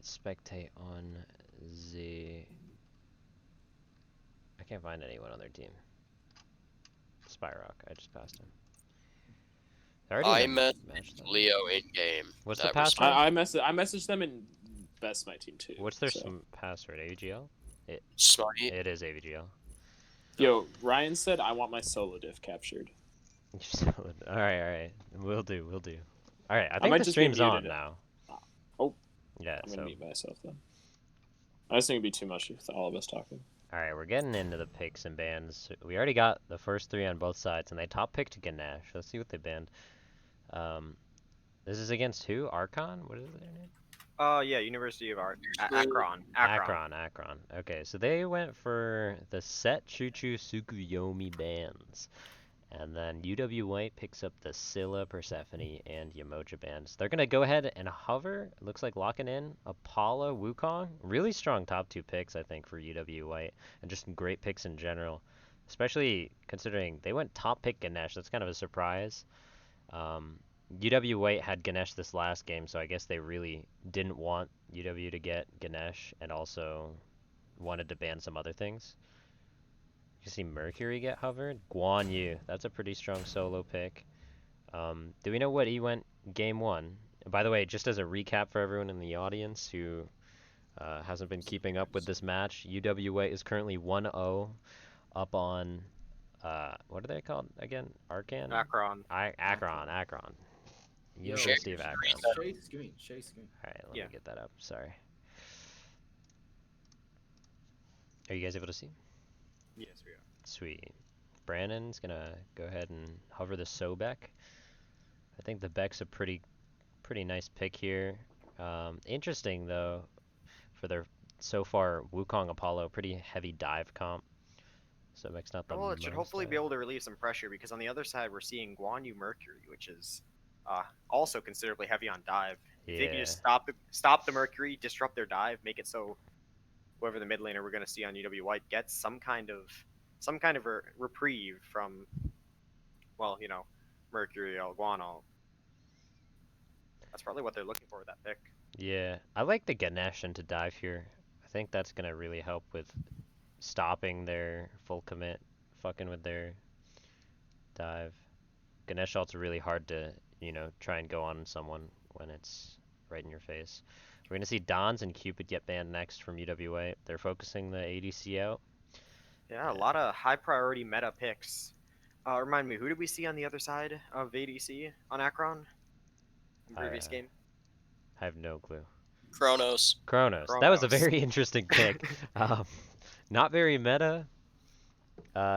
spectate on the... I can't find anyone on their team. Spyrock, I just passed him. They're already I in the met match though. Leo in game. What's the That was password? I messaged them in Best My Team too. What's their so. password? AVGL? Smite. It is AVGL. Yo, Ryan said I want my solo diff captured. Alright. We'll do. Alright, I think might the just be stream's on muted. now. Oh. Yeah, I'm so... gonna mute myself then. I just think it'd be too much with all of us talking. Alright, we're getting into the picks and bans. We already got the first 3 on both sides, and they top picked Ganesh. Let's see what they banned. This is against who? Archon? What is their name? Yeah, University of Akron. Akron. Okay, so they went for the Set Chuchu Tsukuyomi bans. And then UW White picks up the Scylla, Persephone, and Yamoja bands. They're going to go ahead and hover. It looks like locking in Apollo, Wukong. Really strong top 2 picks, I think, for UW White. And just some great picks in general. Especially considering they went top pick Ganesh. That's kind of a surprise. UW White had Ganesh this last game, so I guess they really didn't want UW to get Ganesh and also wanted to ban some other things. You see Mercury get hovered? Guan Yu, that's a pretty strong solo pick. Do we know what he went game 1? By the way, just as a recap for everyone in the audience who hasn't been keeping up with this match, UW White is currently 1-0 up on, what are they called again? Arcan? Akron. Akron. Yo, University of Akron. Share screen. Alright, let me get that up. Sorry. Are you guys able to see? Yes, we are. Sweet. Brandon's gonna go ahead and hover the Sobek. I think the Beck's a pretty nice pick here. Interesting though, for their so far Wukong Apollo, pretty heavy dive comp. Sobek's not the Well, it should most hopefully be able to relieve some pressure because on the other side we're seeing Guan Yu Mercury, which is also considerably heavy on dive. If they can just stop the Mercury, disrupt their dive, make it so whoever the mid laner we're going to see on UW White gets some kind of reprieve from, well, Mercury or Guano. That's probably what they're looking for with that pick. Yeah, I like the Ganesh into dive here. I think that's gonna really help with stopping their full commit, fucking with their dive. Ganesh ult's really hard to, try and go on someone when it's right in your face. We're gonna see Dons and Cupid get banned next from UWA. They're focusing the ADC out. Yeah, a lot of high priority meta picks. Remind me, who did we see on the other side of ADC on Akron in the previous game? I have no clue. Kronos. That was a very interesting pick. Not very meta.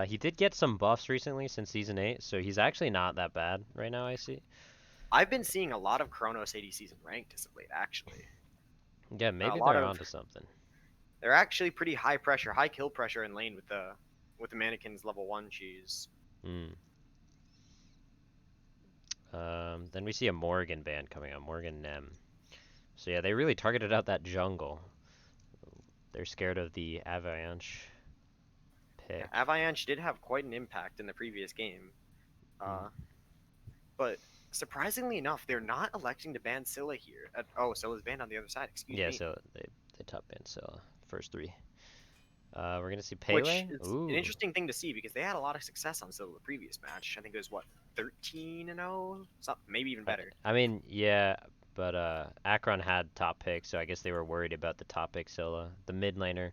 He did get some buffs recently since Season 8, so he's actually not that bad right now, I see. I've been seeing a lot of Kronos ADCs in ranked as of late, actually. Yeah, maybe they're onto something. They're actually pretty high pressure, high kill pressure in lane with the mannequin's level 1 cheese. Then we see a Morgan band coming out, Morgan Nem. So yeah, they really targeted out that jungle. They're scared of the Avalanche pick. Yeah, Avalanche did have quite an impact in the previous game. But surprisingly enough, they're not electing to ban Scylla here. Scylla's banned on the other side, excuse me. Yeah, so they top banned Scylla, first 3. We're going to see Pele. Which is an interesting thing to see because they had a lot of success on Scylla the previous match. I think it was, 13-0? Maybe even better. I mean, yeah, but Akron had top pick, so I guess they were worried about the top pick Scylla. The mid laner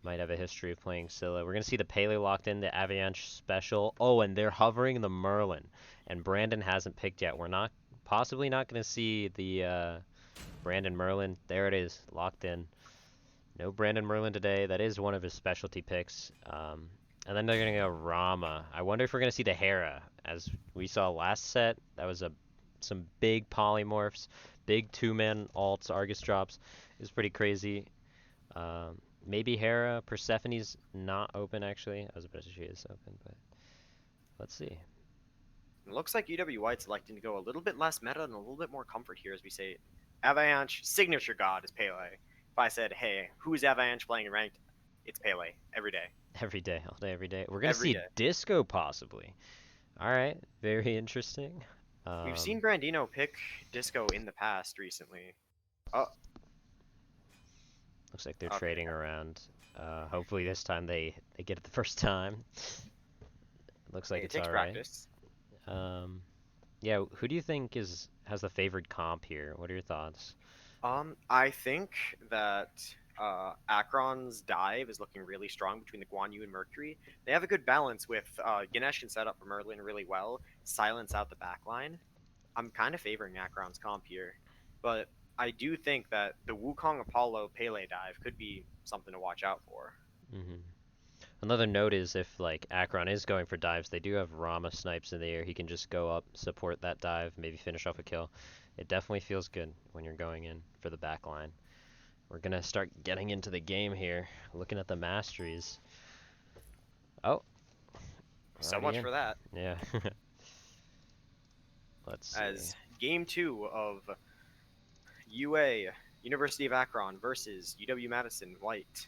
might have a history of playing Scylla. We're going to see the Pele locked in, the Avalanche special. Oh, and they're hovering the Merlin. And Brandon hasn't picked yet. We're possibly not going to see the Brandon Merlin. There it is, locked in. No Brandon Merlin today. That is one of his specialty picks. And then they're going to go Rama. I wonder if we're going to see the Hera. As we saw last set, that was some big polymorphs, big 2-man alts, Argus drops. It was pretty crazy. Maybe Hera. Persephone's not open, actually. I was about to say she is open, but let's see. It looks like UW White's electing to go a little bit less meta and a little bit more comfort here, as we say. Avalanche, signature god is Pele. If I said, hey, who's Avalanche playing in ranked? It's Pele, every day. Every day, all day, every day. We're going to see Disco, possibly. All right, very interesting. We've seen Brandino pick Disco in the past recently. Oh. Looks like they're Okay, trading yeah. around. Hopefully this time they get it the first time. Looks like Hey, it it's takes alright. practice. Yeah, who do you think has the favored comp here? What are your thoughts? I think that Akron's dive is looking really strong between the Guan Yu and Mercury. They have a good balance with Ganesh can set up for Merlin really well, silence out the backline. I'm kind of favoring Akron's comp here, but I do think that the Wukong Apollo Pele dive could be something to watch out for. hmm Another note is if like Akron is going for dives, they do have Rama snipes in the air. He can just go up, support that dive, maybe finish off a kill. It definitely feels good when you're going in for the back line. We're gonna start getting into the game here, looking at the masteries. Oh, So already much in. for that. Yeah. Let's see. As game 2 of UA University of Akron versus UW Madison White.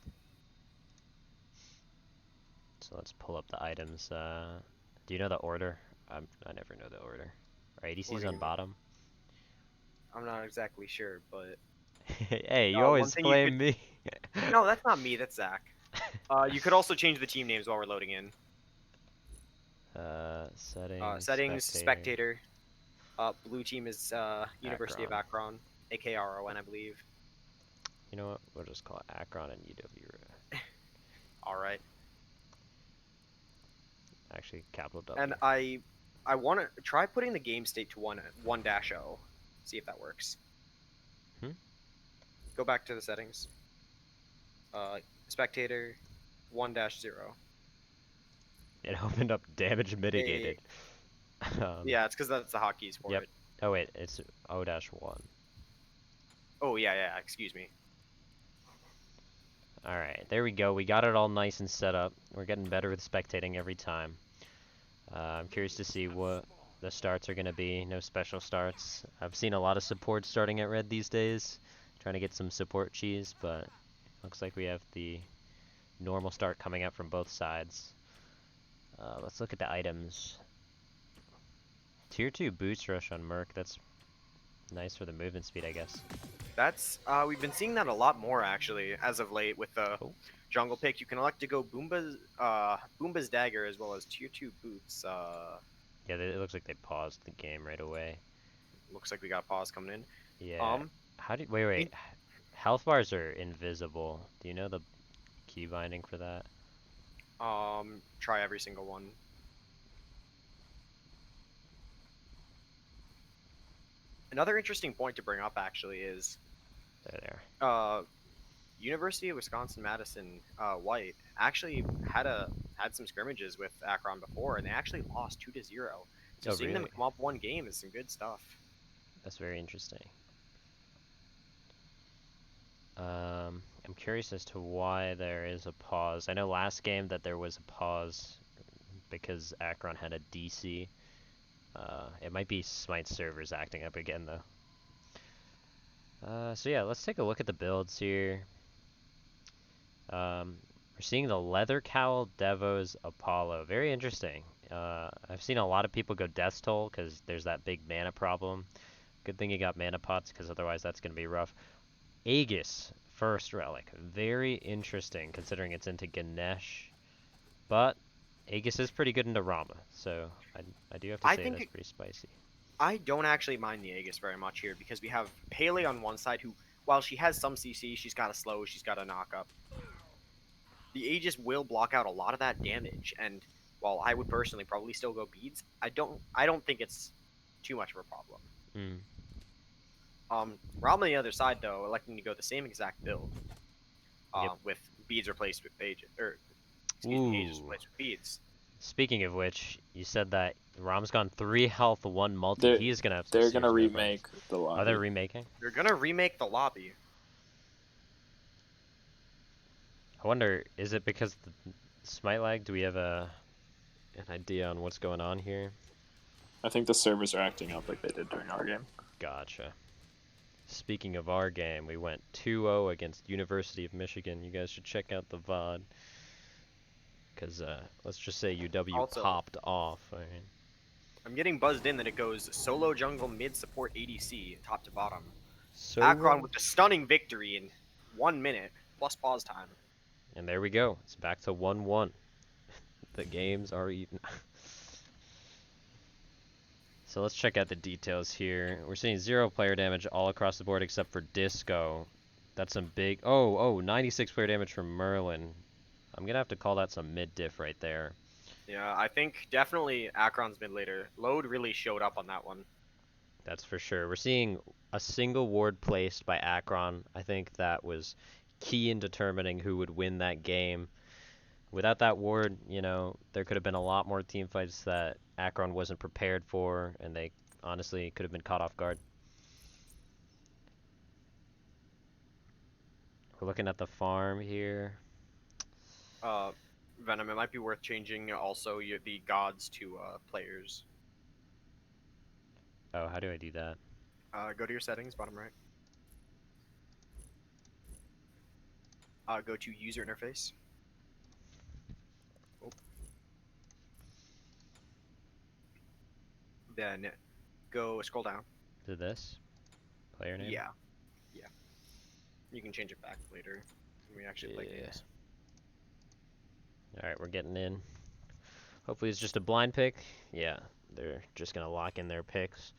So let's pull up the items. Do you know the order? I never know the order. Are What ADC's do you on mean? bottom? I'm not exactly sure, but Hey, you one always thing you could. blame me. No, that's not me. That's Zach. You could also change the team names while we're loading in. Settings, Settings, spectator, spectator. Blue team is University of Akron, AKRON, I believe. You know what? We'll just call it Akron and UW. All right. Actually, capital W. And I want to try putting the game state to 1-0. See if that works. Hmm? Go back to the settings. Spectator 1-0. It opened up damage mitigated. Yeah, it's because that's the hotkeys for Yep. it. Oh wait, it's O-1. Oh yeah. Excuse me. Alright, there we go. We got it all nice and set up. We're getting better with spectating every time. I'm curious to see what the starts are going to be. No special starts. I've seen a lot of support starting at red these days. Trying to get some support cheese, but looks like we have the normal start coming out from both sides. Let's look at the items. Tier 2 boost rush on Merc. That's nice for the movement speed, I guess. That's we've been seeing that a lot more actually as of late with the Oh. jungle pick. You can elect to go Boomba's dagger as well as tier 2 boots. Yeah, it looks like they paused the game right away. Looks like we got a pause coming in. Yeah. Wait. Health bars are invisible. Do you know the key binding for that? Try every single one. Another interesting point to bring up actually is There. University of Wisconsin-Madison White actually had some scrimmages with Akron before, and they actually lost 2-0. So Oh, seeing them really? come up one game is some good stuff. That's very interesting. I'm curious as to why there is a pause. I know last game that there was a pause because Akron had a DC. It might be Smite servers acting up again though. So yeah, let's take a look at the builds here. We're seeing the Leather Cowl, Devos, Apollo. Very interesting. I've seen a lot of people go Death Toll because there's that big mana problem. Good thing you got mana pots because otherwise that's going to be rough. Aegis, first relic. Very interesting considering it's into Ganesh. But Aegis is pretty good into Rama, so I do have to say that's pretty spicy. I don't actually mind the Aegis very much here because we have Pele on one side who, while she has some CC, she's got a slow, she's got a knock up. The Aegis will block out a lot of that damage, and while I would personally probably still go beads, I don't think it's too much of a problem. Ram on the other side though, electing to go the same exact build, with beads replaced with Aegis, Aegis replaced with beads. Speaking of which, you said that Rom's gone 3 health, 1 multi. He is gonna have some They're gonna serious remake the lobby. Oh, they're remaking? They're gonna remake the lobby. I wonder, is it because the smite lag? Do we have an idea on what's going on here? I think the servers are acting up like they did during our game. Gotcha. Speaking of our game, we went 2-0 against University of Michigan. You guys should check out the VOD. Because, let's just say UW Also, popped off. Right? I'm getting buzzed in that it goes solo jungle mid support ADC top to bottom. So Akron with a stunning victory in 1 minute. plus pause time. And there we go. It's back to 1-1. The games are even. So let's check out the details here. We're seeing 0 player damage all across the board except for Disco. That's some big. Oh, 96 player damage from Merlin. I'm going to have to call that some mid-diff right there. Yeah, I think definitely Akron's mid later. Load really showed up on that one. That's for sure. We're seeing a single ward placed by Akron. I think that was key in determining who would win that game. Without that ward, you know, there could have been a lot more team fights that Akron wasn't prepared for, and they honestly could have been caught off guard. We're looking at the farm here. Venom, it might be worth changing also the gods to players. Oh, how do I do that? Go to your settings, bottom right. Go to user interface. Oh. Then go scroll down. To this? Player name? Yeah. You can change it back later when we actually play games. Alright, we're getting in. Hopefully it's just a blind pick. Yeah, they're just going to lock in their picks.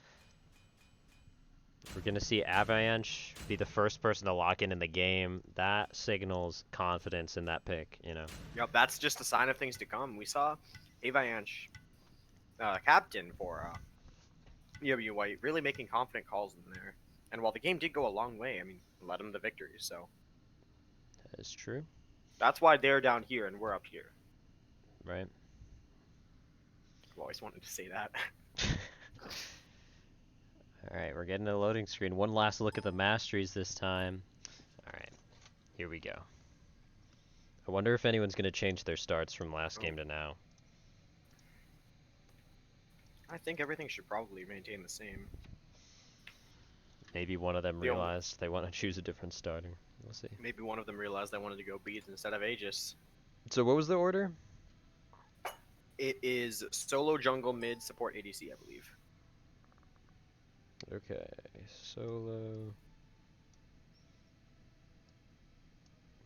We're going to see Avalanche be the first person to lock in the game. That signals confidence in that pick, you know. Yep, that's just a sign of things to come. We saw Avalanche, captain for UW White, really making confident calls in there. And while the game did go a long way, I mean, led him to victory. So That is true. that's why they're down here and we're up here. Right. I've always wanted to say that. Alright, we're getting a loading screen. One last look at the masteries this time. Alright, here we go. I wonder if anyone's going to change their starts from last game to now. I think everything should probably maintain the same. Maybe one of them The only- realized they want to choose a different starter. We'll see. Maybe one of them realized they wanted to go beads instead of Aegis. So what was the order? It is solo jungle mid support ADC, I believe. Okay, solo.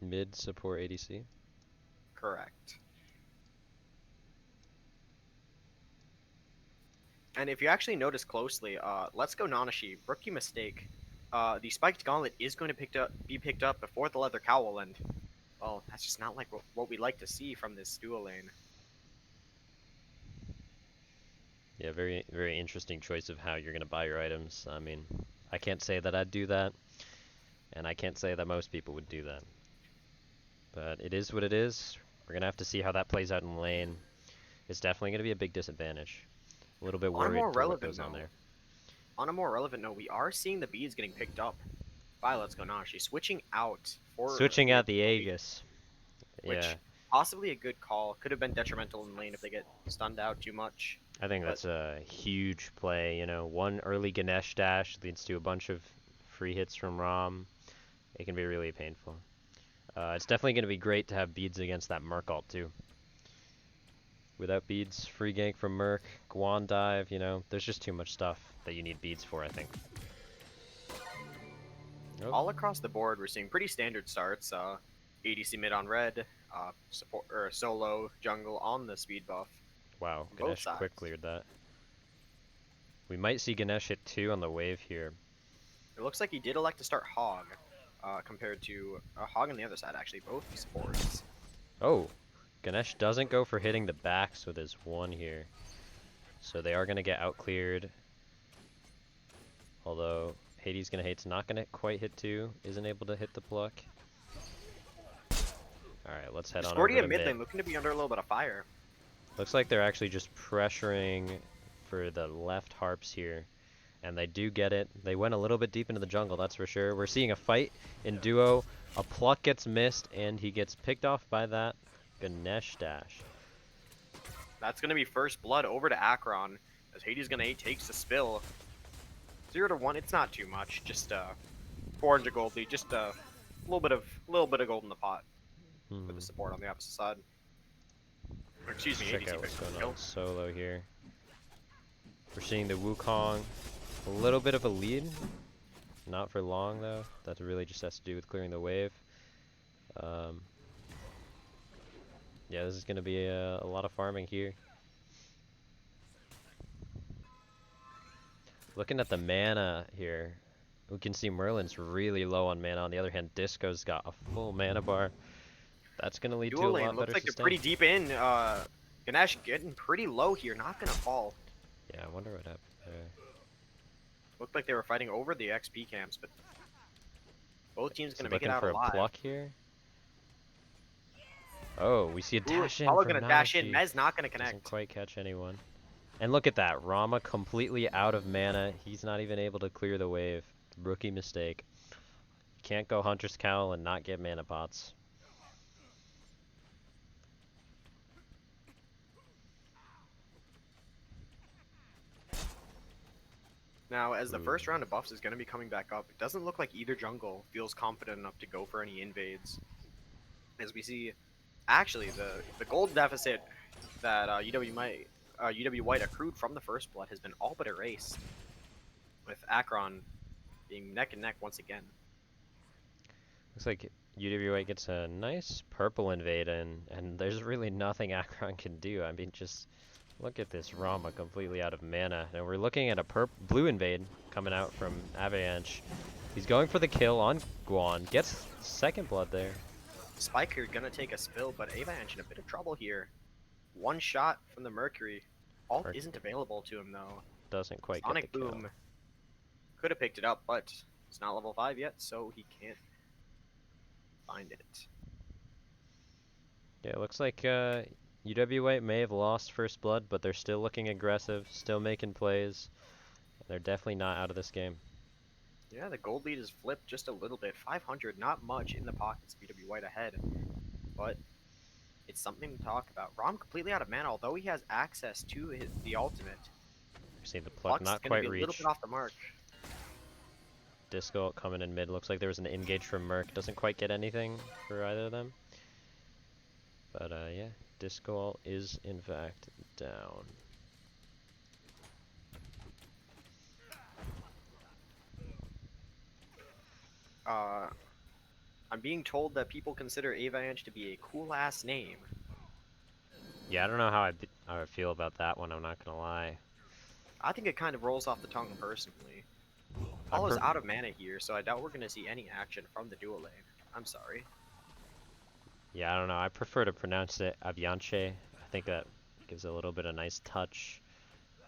Mid support ADC. Correct. And if you actually notice closely, Let's Go Nanashi, rookie mistake. The spiked gauntlet is going to be picked up before the leather cowl, and well, that's just not like what we'd like to see from this dual lane. Yeah, very, very interesting choice of how you're going to buy your items. I mean, I can't say that I'd do that, and I can't say that most people would do that. But it is what it is. We're going to have to see how that plays out in lane. It's definitely going to be a big disadvantage. A little bit On a worried more for what relevant goes on note, there. On a more relevant note, we are seeing the beads getting picked up by Let's Go Nanashi, switching out for Switching out the Aegis. which Yeah, possibly a good call. Could have been detrimental in lane if they get stunned out too much. I think that's a huge play. You know, one early Ganesh dash leads to a bunch of free hits from Rom. It can be really painful. It's definitely going to be great to have beads against that Merc ult too. Without beads, free gank from Merc, Guan dive, you know, there's just too much stuff that you need beads for, I think. Oh, All across the board, we're seeing pretty standard starts. ADC mid on red, support or solo jungle on the speed buff. wow, both Ganesh sides. quick cleared that. We might see Ganesh hit 2 on the wave here. It looks like he did elect to start Hog, compared to Hog on the other side. Actually, both supports. Oh, Ganesh doesn't go for hitting the backs with his 1 here. So they are going to get out cleared. Although Hades going to hate's not going to quite hit 2, isn't able to hit the pluck. Alright, let's head on over Discordia to mid mid. lane looking to be under a little bit of fire. Looks like they're actually just pressuring for the left harps here. And they do get it. They went a little bit deep into the jungle, that's for sure. We're seeing a fight in duo. A pluck gets missed, and he gets picked off by that Ganesh dash. That's going to be first blood over to Akron, as Hades gonna takes the spill. 0-1, it's not too much. Just 400 gold lead, just a little bit of gold in the pot for the support on the opposite side. Or, excuse me, Check ADC out what's picked up going the on kill. solo here. We're seeing the Wukong, a little bit of a lead. Not for long though. That really just has to do with clearing the wave. Um, yeah, this is going to be a lot of farming here. Looking at the mana here, we can see Merlin's really low on mana. On the other hand, Disco's got a full mana bar. That's going to lead to Dual a lane lot looks better like they're sustain. pretty deep in. Ganesh getting pretty low here, not gonna fall. Yeah, I wonder what happened there. Looked like they were fighting over the XP camps, but both teams Is gonna he make it looking out for alive. a pluck here? Oh, we see a Ooh, dash in Apollo from gonna dash in. Nanashi. Mez not gonna Doesn't connect. quite catch anyone. And look at that, Rama completely out of mana. He's not even able to clear the wave. Rookie mistake. Can't go Hunter's Cowl and not get mana pots. Now, as the Ooh. first round of buffs is gonna be coming back up, it doesn't look like either jungle feels confident enough to go for any invades. As we see, actually, the gold deficit that UW White accrued from the first blood has been all but erased, with Akron being neck and neck once again. Looks like UWA gets a nice purple invade in, and there's really nothing Akron can do. I mean, just look at this Rama completely out of mana. And we're looking at a blue invade coming out from Avalanche. He's going for the kill on Guan. Gets second blood there. Spiker gonna take a spill, but Avalanche in a bit of trouble here. One shot from the Mercury. Ult Merc- isn't available to him though. Doesn't quite Sonic get the kill. Boom could have picked it up, but it's not level 5 yet, so he can't find it. Yeah, it looks like UWA may have lost first blood, but they're still looking aggressive, still making plays. They're definitely not out of this game. Yeah, the gold lead is flipped just a little bit. 500, not much in the pockets of UW White ahead, but it's something to talk about. Rom completely out of mana, although he has access to the ultimate. We see the pluck Luck's not gonna quite be a little reach. bit off the mark. Disco coming in mid. Looks like there was an engage from Merc. Doesn't quite get anything for either of them. But yeah, Disco is in fact down. I'm being told that people consider Avalanche to be a cool ass name. Yeah, I don't know how I feel about that one. I'm not gonna lie. I think it kind of rolls off the tongue personally. I Apollo's per- out of mana here, so I doubt we're going to see any action from the dual lane. I'm sorry. Yeah, I don't know. I prefer to pronounce it Avianche. I think that gives it a little bit of nice touch.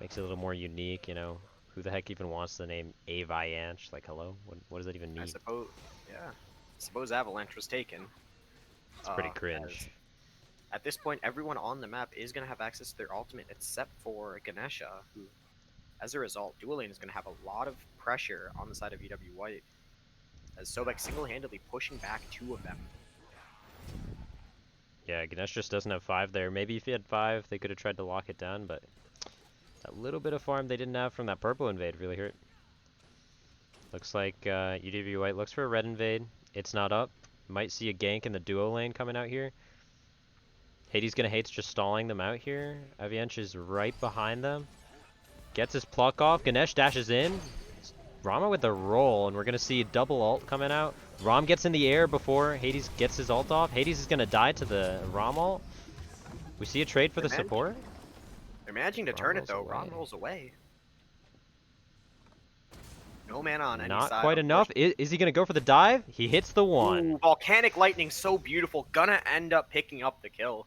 Makes it a little more unique, you know. Who the heck even wants the name Avianche? Like, hello? What does that even mean? I suppose, yeah. I suppose Avalanche was taken. It's pretty as cringe. At this point, everyone on the map is going to have access to their ultimate except for Ganesha, who, as a result, dual lane is going to have a lot of pressure on the side of UW White, as Sobek single-handedly pushing back 2 of them. Yeah, Ganesh just doesn't have 5 there. Maybe if he had 5, they could have tried to lock it down, but that little bit of farm they didn't have from that purple invade really hurt. Looks like UW White looks for a red invade. It's not up. Might see a gank in the duo lane coming out here. Hades gonna hate's just stalling them out here. Avianche is right behind them. Gets his pluck off. Ganesh dashes in. Rama with the roll, and we're gonna see a double ult coming out. Rom gets in the air before Hades gets his ult off. Hades is gonna die to the Rom ult. We see a trade for the support. They're managing to Rom turn it rolls though. away. Rom rolls away. No mana on any Not side. quite enough. Is he gonna go for the dive? He hits the one. Ooh, Volcanic Lightning, so beautiful. Gonna end up picking up the kill.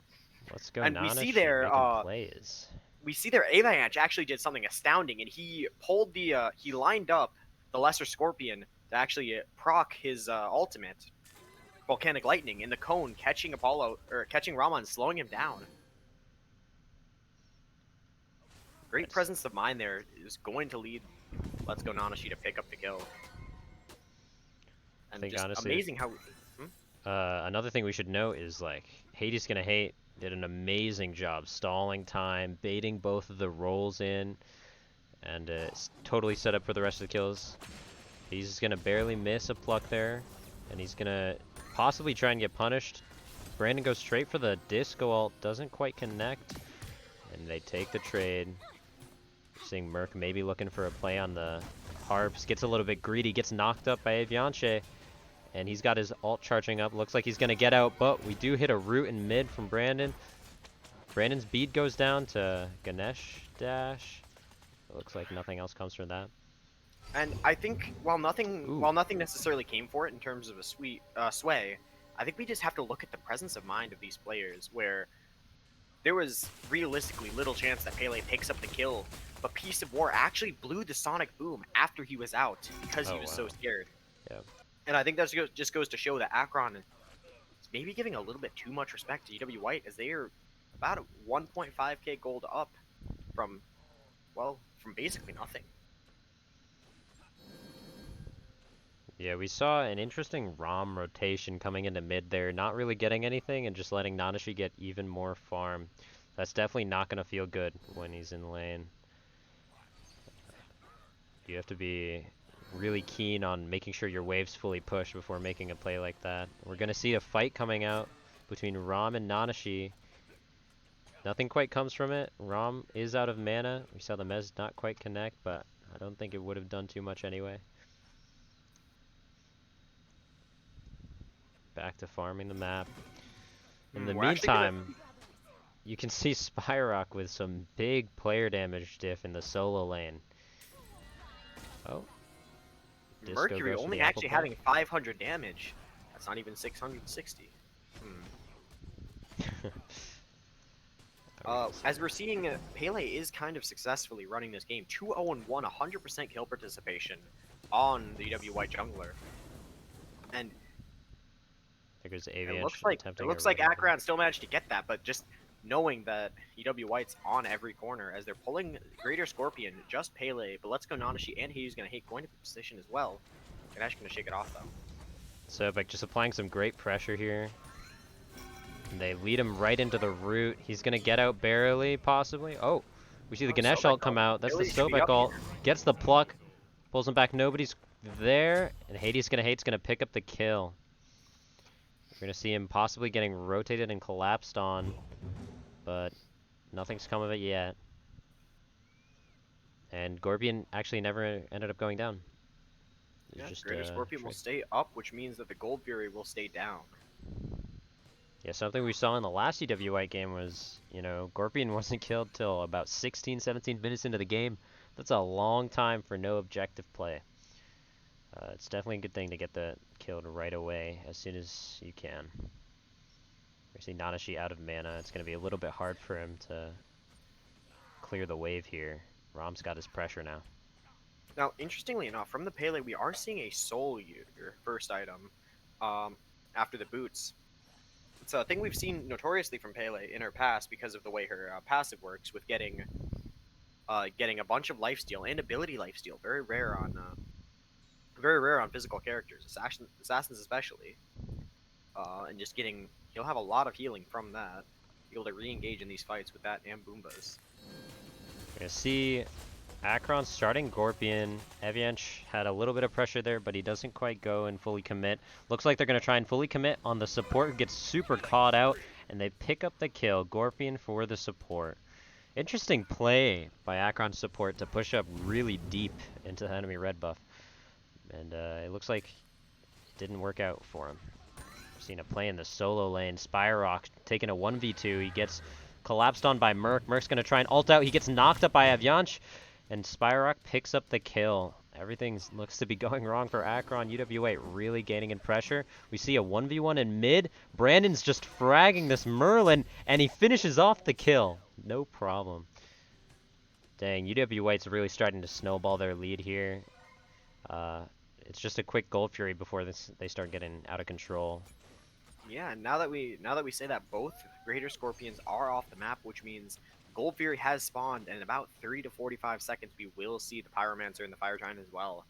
Let's go, And we Nana. see She's there, making plays. We see there Avalanche actually did something astounding, and he pulled the he lined up the Lesser Scorpion to actually proc his ultimate, Volcanic Lightning, in the cone, catching Apollo or catching Raman, slowing him down. Great Nice. presence of mind there is going to lead Let's Go Nanashi to pick up the kill. And think just honestly, amazing how. Another thing we should note is like Hades gonna hate did an amazing job stalling time, baiting both of the rolls in, and it's totally set up for the rest of the kills. He's gonna barely miss a pluck there, and he's gonna possibly try and get punished. Brandon goes straight for the disco ult, doesn't quite connect, and they take the trade. We're seeing Merc maybe looking for a play on the harps, gets a little bit greedy, gets knocked up by Avianche, and he's got his ult charging up. Looks like he's going to get out, but we do hit a root in mid from Brandon. Brandon's bead goes down to Ganesh dash. It looks like nothing else comes from that. And I think while nothing Ooh. while nothing necessarily came for it in terms of a sway, I think we just have to look at the presence of mind of these players, where there was realistically little chance that Pele picks up the kill, but Piece of War actually blew the sonic boom after he was out because he Oh, was wow. so scared. Yeah. And I think that just goes to show that Akron is maybe giving a little bit too much respect to UW White, as they are about 1.5k gold up from, well, from basically nothing. Yeah, we saw an interesting ROM rotation coming into mid there, not really getting anything and just letting Nanashi get even more farm. That's definitely not going to feel good when he's in lane. You have to be really keen on making sure your wave's fully pushed before making a play like that. We're going to see a fight coming out between Rom and Nanashi. Nothing quite comes from it. Rom is out of mana. We saw the Mez not quite connect, but I don't think it would have done too much anyway. Back to farming the map. In the We're actually gonna- meantime, you can see Spyrock with some big player damage diff in the solo lane. Oh. Disco Mercury goes for only the apple actually pop. having 500 damage. That's not even 660. As we're seeing, Pele is kind of successfully running this game. 2-0-1, 100% kill participation on the UW White jungler. And There goes it Avian looks like attempting a Akron rotation. still managed to get that, but just knowing that UW White's on every corner as they're pulling Greater Scorpion, just Pele, but let's go Nanashi and he's gonna hate going to position as well. Ganesh gonna shake it off though. So like just applying some great pressure here. And they lead him right into the root. He's gonna get out barely, possibly. Oh, we see the Ganesh Sobek ult come out. That's the Really should be Sobek up ult. here. Gets the pluck, pulls him back. Nobody's there, and Hades gonna pick up the kill. We're gonna see him possibly getting rotated and collapsed on, but nothing's come of it yet. And Gorbian actually never ended up going down. It was Yeah, just Greater Scorpion will trick. stay up, which means that the Gold Fury will stay down. Yeah, something we saw in the last CW White game was, you know, Gorpian wasn't killed till about 16, 17 minutes into the game. That's a long time for no objective play. It's definitely a good thing to get the killed right away as soon as you can. We see Nanashi out of mana. It's going to be a little bit hard for him to clear the wave here. Rom's got his pressure now. Now, interestingly enough, from the Pele, we are seeing a Soul Eater first item after the boots. It's a thing we've seen notoriously from Pele in her past because of the way her passive works with getting a bunch of lifesteal and ability lifesteal. Very rare on physical characters, assassins especially. And just he'll have a lot of healing from that. Be able to re-engage in these fights with that and Boombas. We're going to see Akron starting Gorpian. Evianch had a little bit of pressure there, but he doesn't quite go and fully commit. Looks like they're going to try and fully commit on the support, who gets super caught out, and they pick up the kill. Gorpian for the support. Interesting play by Akron support to push up really deep into the enemy red buff. And it looks like it didn't work out for him. We've seen a play in the solo lane. Spyrock taking a 1v2. He gets collapsed on by Merc. Merc's going to try and ult out. He gets knocked up by Avianch. And Spyrock picks up the kill. Everything looks to be going wrong for Akron. UW8 really gaining in pressure. We see a 1v1 in mid. Brandon's just fragging this Merlin, and he finishes off the kill. No problem. Dang, UW8's really starting to snowball their lead here. It's just a quick Gold Fury before they start getting out of control. Yeah, and now that we say that both Greater Scorpions are off the map, which means Gold Fury has spawned, and in about 30 to 45 seconds, we will see the Pyromancer and the Fire Giant as well.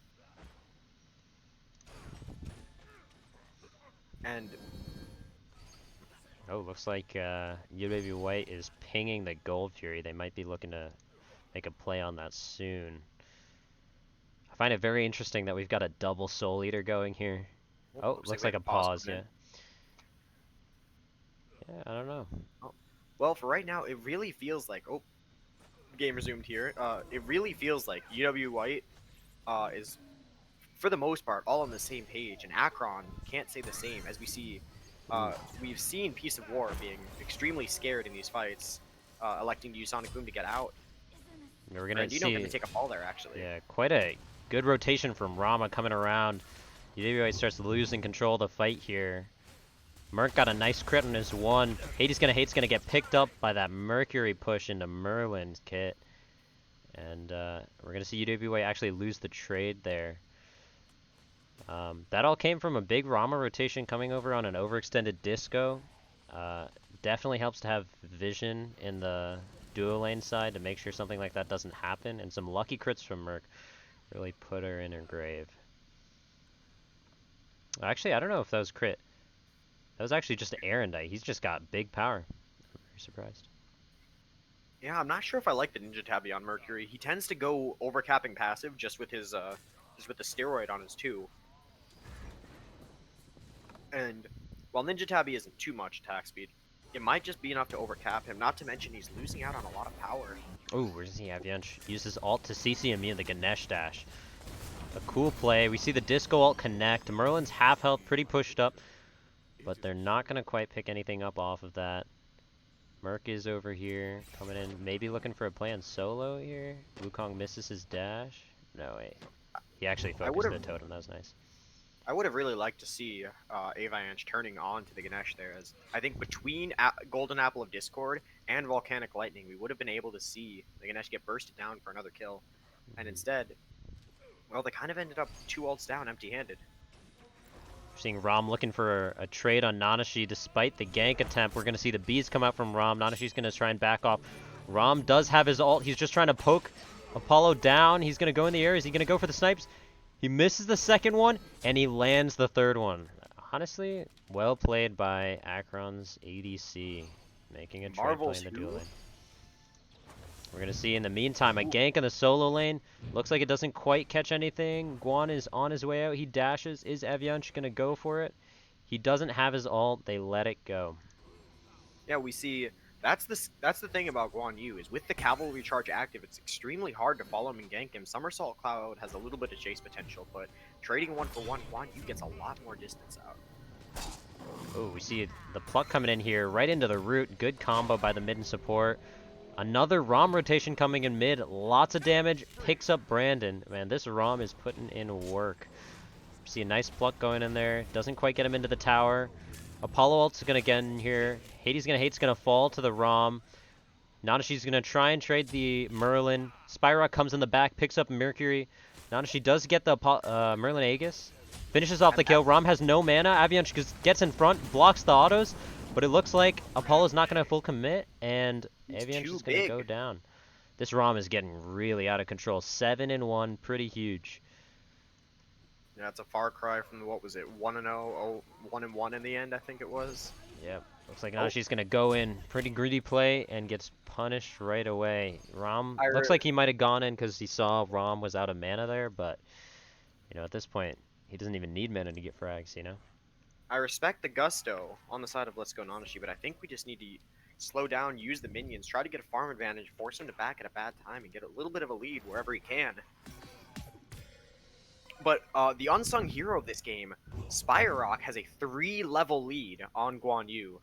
And oh, looks like UW White is pinging the Gold Fury. They might be looking to make a play on that soon. I find it very interesting that we've got a double Soul Eater going here. Oh, looks like a pause, yeah. Yeah, I don't know. Well, for right now, it really feels like game resumed here. It really feels like UW White is for the most part, all on the same page, and Akron can't say the same, as we see. We've seen Piece of War being extremely scared in these fights, electing to use Sonic Boom to get out. We're gonna Brandino see, gonna take a fall there, actually. yeah, quite a good rotation from Rama coming around. UWA starts losing control of the fight here. Merc got a nice crit on his one. Hate's gonna get picked up by that Mercury push into Merlin's kit. And we're gonna see UWA actually lose the trade there. That all came from a big Rama rotation coming over on an overextended disco. Definitely helps to have vision in the duo lane side to make sure something like that doesn't happen. And some lucky crits from Merc really put her in her grave. Actually, I don't know if that was crit. That was actually just Erendite. He's just got big power. I'm very surprised. Yeah, I'm not sure if I like the Ninja Tabby on Mercury. He tends to go overcapping passive just with his just with the steroid on his 2. And while Ninja Tabby isn't too much attack speed, it might just be enough to overcap him, not to mention he's losing out on a lot of power. Oh, where's the Avianch? Uses ult to CC and me in the Ganesh dash. A cool play. We see the disco ult connect. Merlin's half health, pretty pushed up, but they're not going to quite pick anything up off of that. Merc is over here, coming in, maybe looking for a play on solo here. Wukong misses his dash. No, wait. He actually focused the totem. That was nice. I would have really liked to see Avianch turning on to the Ganesh there, as I think between Golden Apple of Discord and Volcanic Lightning, we would have been able to see the Ganesh get bursted down for another kill. And instead, well, they kind of ended up 2 ults down empty-handed. We're seeing Rom looking for a trade on Nanashi despite the gank attempt. We're going to see the bees come out from Rom. Nanashi's going to try and back off. Rom does have his ult. He's just trying to poke Apollo down. He's going to go in the air. Is he going to go for the snipes? He misses the second one, and he lands the third one. Honestly, well played by Akron's ADC, making a trade play in the dual lane. We're going to see in the meantime a gank in the solo lane. Looks like it doesn't quite catch anything. Guan is on his way out. He dashes. Is Avianch going to go for it? He doesn't have his ult. They let it go. Yeah, we see that's the thing about Guan Yu, is with the cavalry charge active, it's extremely hard to follow him and gank him. Somersault Cloud has a little bit of chase potential, but trading 1-for-1, Guan Yu gets a lot more distance out. Oh, we see the pluck coming in here right into the root. Good combo by the mid and support. Another Rom rotation coming in mid. Lots of damage. Picks up Brandon. Man, this Rom is putting in work. See a nice pluck going in there. Doesn't quite get him into the tower. Apollo ult's going to get in here. Hate's going to fall to the Rom. Nanashi's going to try and trade the Merlin. Spyrock comes in the back, picks up Mercury. Nanashi does get the Merlin Aegis. Finishes off the kill. Rom has no mana. Avianch gets in front, blocks the autos. But it looks like Apollo's not going to full commit, and Avianch is going to go down. This Rom is getting really out of control. 7-1, pretty huge. Yeah, it's a far cry from, what was it, 1-0, 1-1 in the end, I think it was. Yep. Looks like now she's going to go in. Pretty greedy play and gets punished right away. Rom looks like he might have gone in because he saw Rom was out of mana there, but you know, at this point, he doesn't even need mana to get frags, you know? I respect the gusto on the side of Let's Go Nanashi, but I think we just need to slow down, use the minions, try to get a farm advantage, force him to back at a bad time, and get a little bit of a lead wherever he can. But the unsung hero of this game, Spyrock, has a 3-level lead on Guan Yu.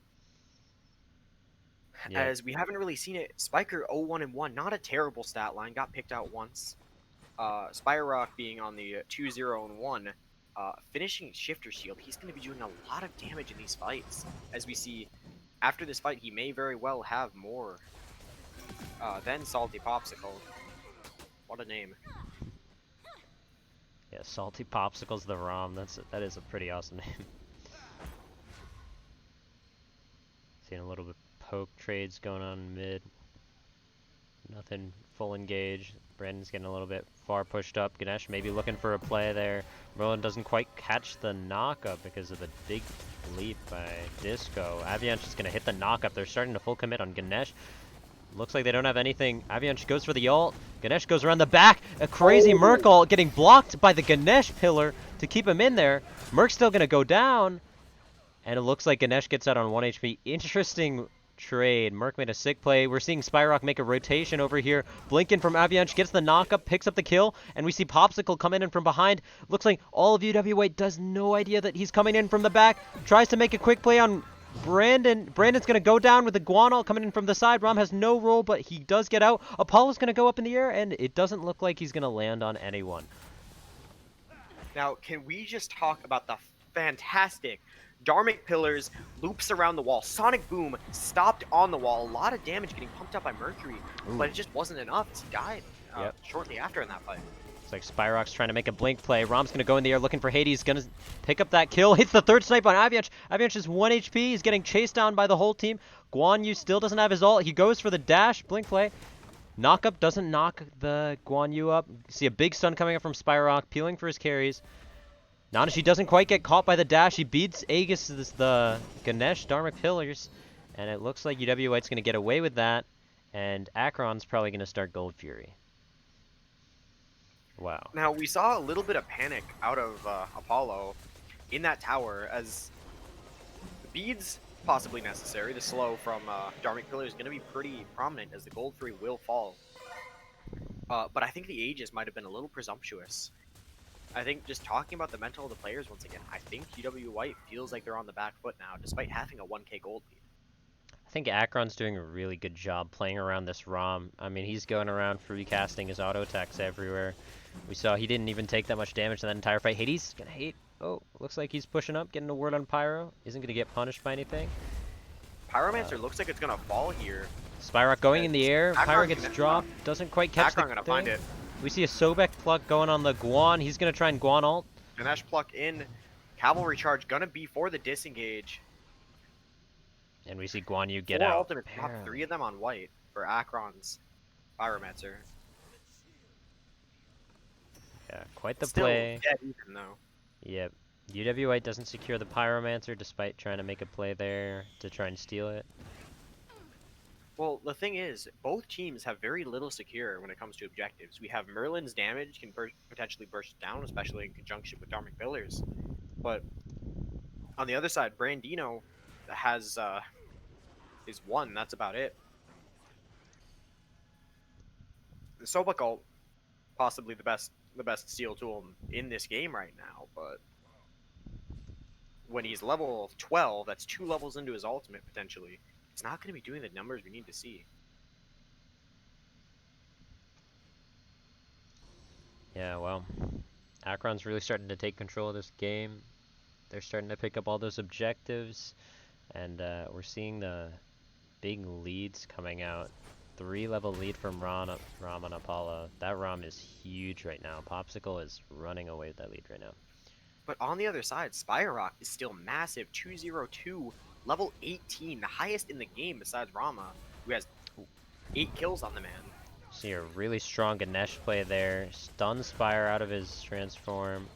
Yeah. As we haven't really seen it, Spiker 0-1-1, not a terrible stat line, got picked out once. Spyrock being on the 2-0-1, finishing Shifter Shield, he's going to be doing a lot of damage in these fights. As we see, after this fight, he may very well have more than Salty Popsicle. What a name. Yeah, Salty Popsicle's the ROM. That is a pretty awesome name. Seeing a little bit poke trades going on mid. Nothing full engage. Brandon's getting a little bit far pushed up. Ganesh maybe looking for a play there. Merlin doesn't quite catch the knockup because of the big leap by Disco. Avianch is going to hit the knockup. They're starting to full commit on Ganesh. Looks like they don't have anything. Avianch goes for the ult. Ganesh goes around the back. A crazy Merc ult getting blocked by the Ganesh pillar to keep him in there. Merc's still going to go down. And it looks like Ganesh gets out on 1 HP. Interesting trade. Merc made a sick play. We're seeing Spyrock make a rotation over here. Blinken from Avianch gets the knock-up, picks up the kill, and we see Popsicle coming in from behind. Looks like all of UW White does no idea that he's coming in from the back. Tries to make a quick play on Brandon. Brandon's going to go down with the Guanal coming in from the side. Rom has no roll, but he does get out. Apollo's going to go up in the air, and it doesn't look like he's going to land on anyone. Now, can we just talk about the fantastic Dharmic Pillars, loops around the wall, Sonic Boom, stopped on the wall, a lot of damage getting pumped up by Mercury, but it just wasn't enough as he died shortly after in that fight. It's like Spyrock's trying to make a blink play. Rom's going to go in the air looking for Hades. Going to pick up that kill. Hits the third snipe on Avianch. Avianch is 1 HP. He's getting chased down by the whole team. Guan Yu still doesn't have his ult. He goes for the dash. Blink play. Knock up doesn't knock the Guan Yu up. See a big stun coming up from Spyrock. Peeling for his carries. Nanashi doesn't quite get caught by the dash. He beats Aegis, the Ganesh Dharmic Pillars. And it looks like UW White's going to get away with that. And Akron's probably going to start Gold Fury. Wow. Now, we saw a little bit of panic out of Apollo in that tower as the beads possibly necessary. The slow from Dharmic Pillar is going to be pretty prominent as the Gold Fury will fall. But I think the Aegis might have been a little presumptuous. I think just talking about the mental of the players once again, I think UW White feels like they're on the back foot now, despite having a 1k gold lead. I think Akron's doing a really good job playing around this ROM. I mean, he's going around free casting his auto attacks everywhere. We saw he didn't even take that much damage in that entire fight. Hades gonna hate. Oh, looks like he's pushing up, getting a word on Pyro. Isn't gonna get punished by anything. Pyromancer looks like it's gonna fall here. Spyrock going in the air. Akron Pyro gets dropped. Doesn't quite catch Akron the gonna thing. find it. We see a Sobek pluck going on the Guan. He's gonna try and Guan ult. Ganesh pluck in. Cavalry charge gonna be for the disengage. And we see Guan Yu get 4 out. ultimate drop, 3 of them on white for Akron's Pyromancer. Yeah, quite the Still play. dead even though. Yep. UW White doesn't secure the Pyromancer despite trying to make a play there to try and steal it. Well, the thing is, both teams have very little secure when it comes to objectives. We have Merlin's damage can potentially burst down, especially in conjunction with Dharmic Pillars. But on the other side, Brandino has is 1. That's about it. The Sobek ult, possibly the best steal tool in this game right now, but when he's level 12, that's 2 levels into his ultimate potentially. It's not going to be doing the numbers we need to see. Yeah, well, Akron's really starting to take control of this game. They're starting to pick up all those objectives, and we're seeing the big leads coming out. 3-level lead from Rom and Apollo. That Rom is huge right now. Popsicle is running away with that lead right now. But on the other side, Spyrock is still massive, 202, level 18, the highest in the game besides Rama, who has 8 kills on the man. See a really strong Ganesh play there. Stuns Spire out of his transform.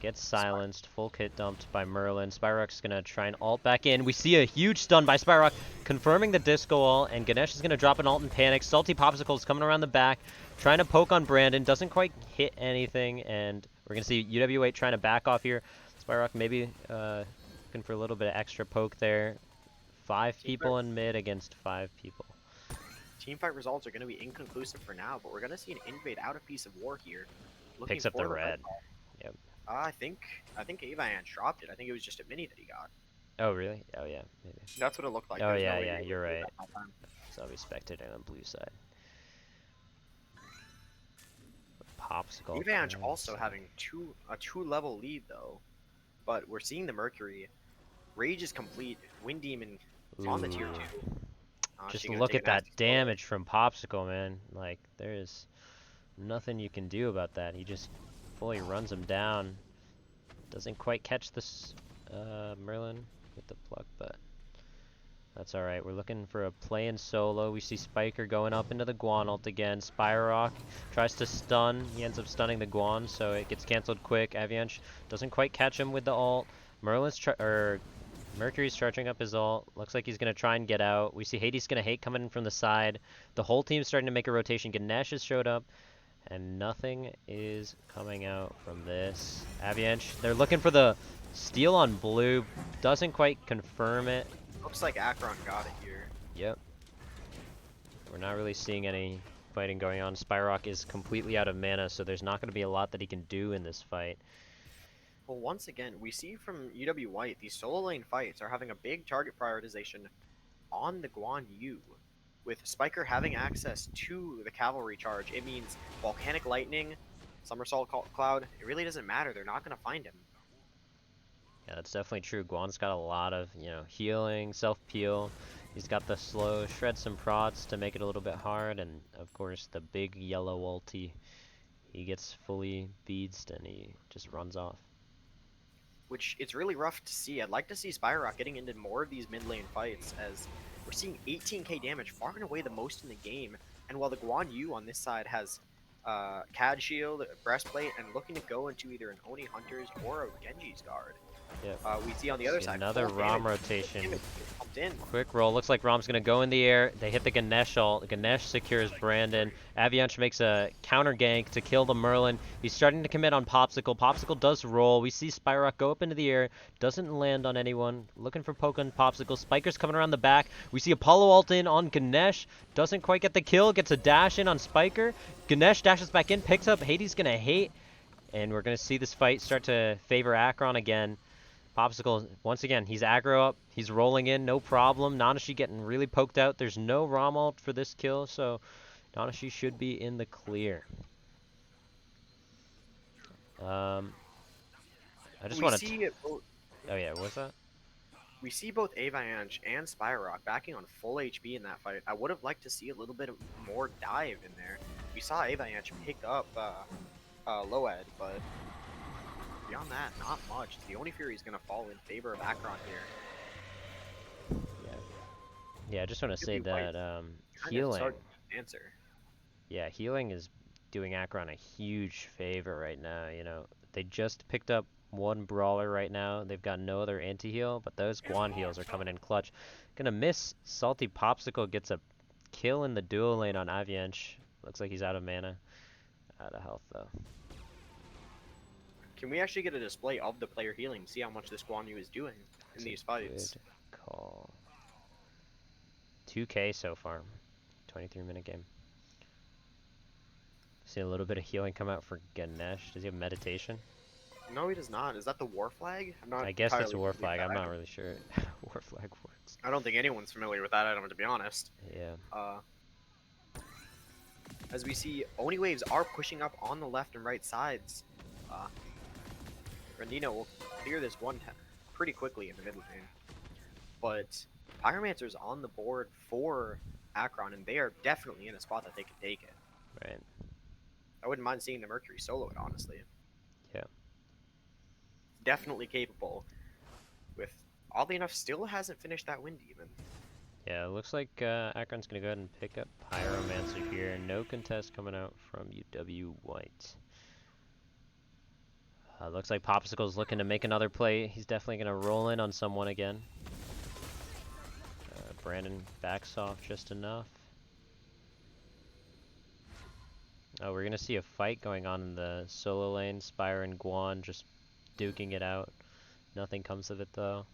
Gets silenced. Full kit dumped by Merlin. Spyrock's going to try and ult back in. We see a huge stun by Spyrock, confirming the disco ult, and Ganesh is going to drop an ult in panic. Salty Popsicle's coming around the back, trying to poke on Brandon. Doesn't quite hit anything, and we're going to see UW8 trying to back off here. Spyrock maybe looking for a little bit of extra poke there. 5 people in mid against 5 people. Teamfight results are going to be inconclusive for now, but we're going to see an invade out of Piece of War here. Picks up the red. Yep. I think Avayan dropped it. I think it was just a mini that he got. Oh, really? Oh, yeah, maybe. That's what it looked like. Oh, There's yeah, no way yeah, he you're would do right. that time. So we spectated on the blue side. Popsicle. Avayanche also having a 2-level lead though, but we're seeing the Mercury. Rage is complete. Wind Demon is on the tier 2. Just she's gonna look take at a that nasty blow. damage from Popsicle, man. Like, there's nothing you can do about that. He just fully runs him down. Doesn't quite catch this Merlin with the pluck, but that's alright. We're looking for a play in solo. We see Spiker going up into the Guan ult again. Spyrock tries to stun. He ends up stunning the Guan, so it gets cancelled quick. Avianche doesn't quite catch him with the ult. Mercury's charging up his ult. Looks like he's going to try and get out. We see Hades going to hate coming in from the side. The whole team's starting to make a rotation. Ganesh has showed up, and nothing is coming out from this. Avianche, they're looking for the steal on blue. Doesn't quite confirm it. Looks like Akron got it here. Yep. We're not really seeing any fighting going on. Spyrock is completely out of mana, so there's not going to be a lot that he can do in this fight. Well, once again, we see from UW White, these solo lane fights are having a big target prioritization on the Guan Yu. With Spiker having access to the cavalry charge, it means Volcanic Lightning, Somersault Cloud, it really doesn't matter. They're not going to find him. Yeah, that's definitely true. Guan's got a lot of, healing, self-peel. He's got the slow, shred some prots to make it a little bit hard, and of course the big yellow ulti. He gets fully beadsed and he just runs off. Which it's really rough to see. I'd like to see Spyrock getting into more of these mid lane fights, as we're seeing 18k damage, far and away the most in the game. And while the Guan Yu on this side has CAD shield, breastplate, and looking to go into either an Oni Hunter's or a Genji's guard. Yep. We see on the other side another full Rom damage. rotation. Damage pumped in. Quick roll. Looks like Rom's going to go in the air. They hit the Ganesh ult. Ganesh secures Brandon. Avianch makes a counter gank to kill the Merlin. He's starting to commit on Popsicle. Popsicle does roll. We see Spyrock go up into the air. Doesn't land on anyone. Looking for poke on Popsicle. Spiker's coming around the back. We see Apollo ult in on Ganesh. Doesn't quite get the kill. Gets a dash in on Spiker. Ganesh dashes back in. Picks up. Hades going to hate. And we're going to see this fight start to favor Akron again. Popsicle, once again, he's aggro up. He's rolling in, no problem. Nanashi getting really poked out. There's no Rom ult for this kill, so Nanashi should be in the clear. I just want to... Oh yeah, what's that? We see both Avianch and Spyrock backing on full HP in that fight. I would have liked to see a little bit of more dive in there. We saw Avianch pick up Loed, but beyond that, not much. The Oni Fury is going to fall in favor of Akron here. Yeah, I just want to say that healing... Yeah, healing is doing Akron a huge favor right now. They just picked up one brawler right now. They've got no other anti-heal, but those Guan heals are coming in clutch. Gonna miss. Salty Popsicle gets a kill in the duo lane on Avianch. Looks like he's out of mana. Out of health, though. Can we actually get a display of the player healing? See how much this Guan Yu is doing in these fights. Good call. 2k so far. 23-minute game. See a little bit of healing come out for Ganesh. Does he have meditation? No, he does not. Is that the war flag? I'm not. I guess it's a war flag. I'm not really sure how war flag works. I don't think anyone's familiar with that item, to be honest. Yeah. As we see, Oni waves are pushing up on the left and right sides. Randino will clear this one pretty quickly in the mid lane. But Pyromancer's on the board for Akron, and they are definitely in a spot that they can take it. Right. I wouldn't mind seeing the Mercury solo it, honestly. Yeah. Definitely capable. With, oddly enough, still hasn't finished that Wind Demon. Yeah, it looks like Akron's going to go ahead and pick up Pyromancer here. No contest coming out from UW White. Looks like Popsicle's looking to make another play. He's definitely going to roll in on someone again. Brandon backs off just enough. Oh, we're going to see a fight going on in the solo lane. Spire and Guan just duking it out. Nothing comes of it, though.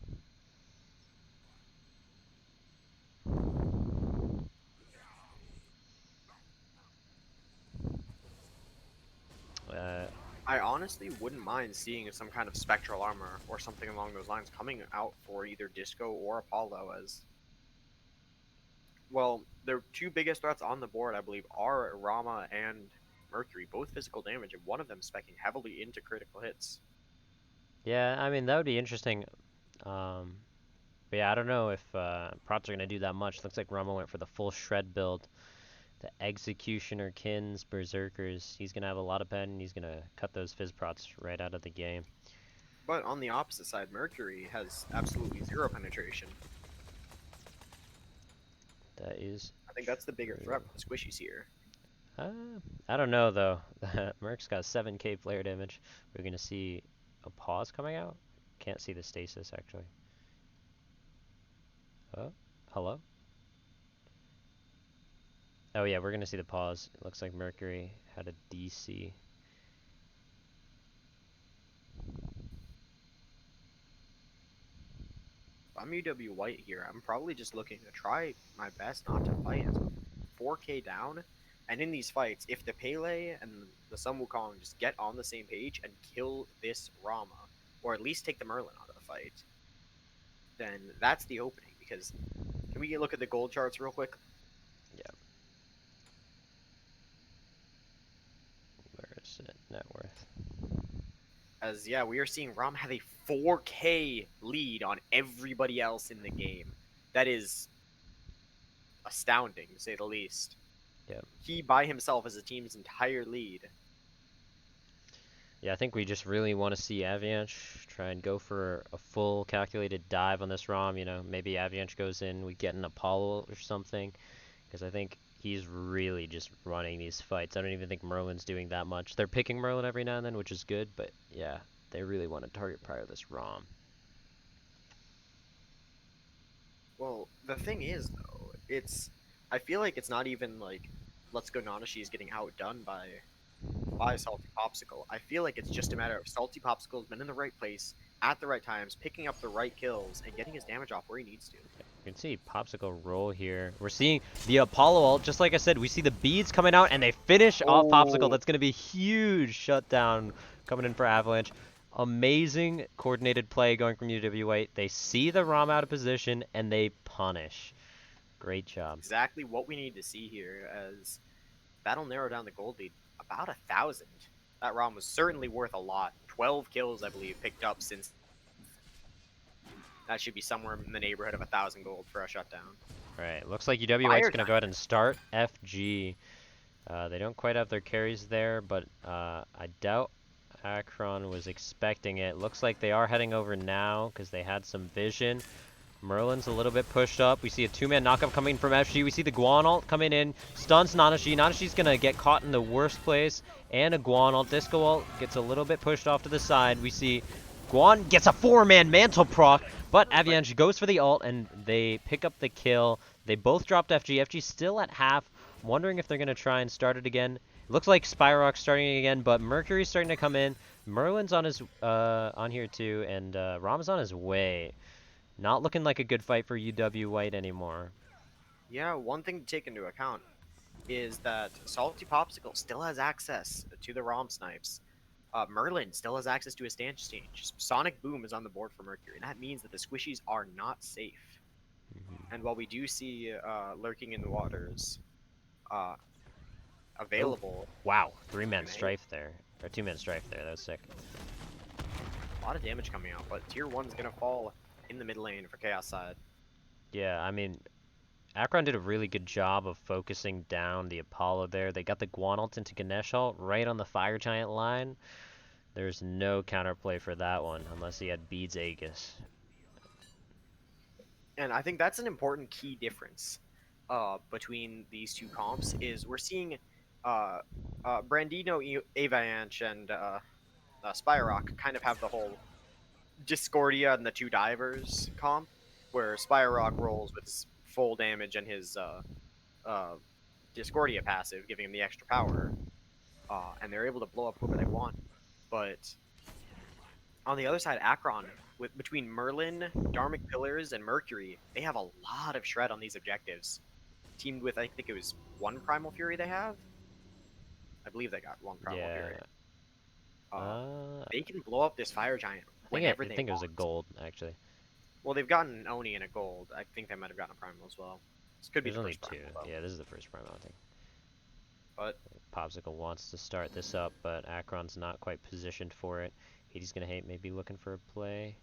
I honestly wouldn't mind seeing some kind of spectral armor or something along those lines coming out for either Disco or Apollo, as well, the two biggest threats on the board, I believe, are Rama and Mercury, both physical damage, and one of them specking heavily into critical hits. Yeah, I mean, that would be interesting. But yeah, I don't know if prots are going to do that much. Looks like Rama went for the full shred build. The Executioner, Kins, Berserkers. He's going to have a lot of pen, and he's going to cut those fizz prots right out of the game. But on the opposite side, Mercury has absolutely zero penetration. That is I think that's the bigger threat with the squishies here. I don't know, though. Merc's got 7k player damage. We're going to see a pause coming out. Can't see the stasis, actually. Oh, hello? Oh yeah, we're gonna see the pause. It looks like Mercury had a DC. I'm UW White here. I'm probably just looking to try my best not to fight. It's 4K down, and in these fights, if the Pele and the Sun Wukong just get on the same page and kill this Rama, or at least take the Merlin out of the fight, then that's the opening. Because can we look at the gold charts real quick? Yeah. Where is it? Net worth. As yeah, we are seeing Ram have a 4K lead on everybody else in the game. That is astounding, to say the least. Yep. He by himself is the team's entire lead. Yeah, I think we just really want to see Avalanche try and go for a full calculated dive on this ROM. You know, maybe Avalanche goes in, we get an Apollo or something, because I think he's really just running these fights. I don't even think Merlin's doing that much. They're picking Merlin every now and then, which is good, but yeah, they really want to target prior to this ROM. Well, the thing is, though, I feel like it's not even like Let's Go Nanashi is getting outdone by Salty Popsicle. I feel like it's just a matter of Salty Popsicle's been in the right place at the right times, picking up the right kills, and getting his damage off where he needs to. You can see Popsicle roll here. We're seeing the Apollo ult. Just like I said, we see the beads coming out, and they finish off Popsicle. That's going to be huge shutdown coming in for Avalanche. Amazing coordinated play going from UW White. They see the ROM out of position, and they punish. Great job. Exactly what we need to see here, as that'll narrow down the gold lead about 1,000. That ROM was certainly worth a lot. 12 kills, I believe, picked up since. That should be somewhere in the neighborhood of 1,000 gold for a shutdown. Right, looks like UW White's going to go ahead and start FG. They don't quite have their carries there, but I doubt Akron was expecting it. Looks like they are heading over now because they had some vision. Merlin's a little bit pushed up. We see a two-man knockup coming from FG. We see the Guan ult coming in. Stuns Nanashi. Nanashi's going to get caught in the worst place. And a Guan ult. Disco ult gets a little bit pushed off to the side. We see Guan gets a four-man mantle proc. But Avalanche goes for the ult, and they pick up the kill. They both dropped FG. FG's still at half. I'm wondering if they're going to try and start it again. Looks like Spyrock's starting again, but Mercury's starting to come in. Merlin's on his on here too, and Ram's on his way. Not looking like a good fight for UW White anymore. Yeah, one thing to take into account is that Salty Popsicle still has access to the ROM snipes. Merlin still has access to a stanch exchange. Sonic Boom is on the board for Mercury, and that means that the squishies are not safe. And while we do see lurking in the waters available... Oh, wow, three-man strife there. Or two-man strife there, that was sick. A lot of damage coming out, but Tier 1 is going to fall in the mid lane for Chaos side. Yeah, I mean, Akron did a really good job of focusing down the Apollo there. They got the Guan ult into Ganesh ult right on the Fire Giant line. There's no counterplay for that one, unless he had Beads Aegis. And I think that's an important key difference between these two comps, is we're seeing Brandino, Avalanche, and Spyrock kind of have the whole Discordia and the two divers comp, where Spyrock rolls with his full damage and his Discordia passive, giving him the extra power, and they're able to blow up whoever they want. But on the other side, Akron, between Merlin, Dharmic Pillars, and Mercury, they have a lot of shred on these objectives. Teamed with, I think it was one Primal Fury they have? I believe they got one Primal Fury. They can blow up this Fire Giant whenever they want. I think it was a gold, actually. Well, they've gotten an Oni and a gold. I think they might have gotten a Primal as well. This could be There's the only first two. Primal, though. Yeah, this is the first Primal, I think. But Popsicle wants to start this up, but Akron's not quite positioned for it. Hades gonna hate, maybe looking for a play.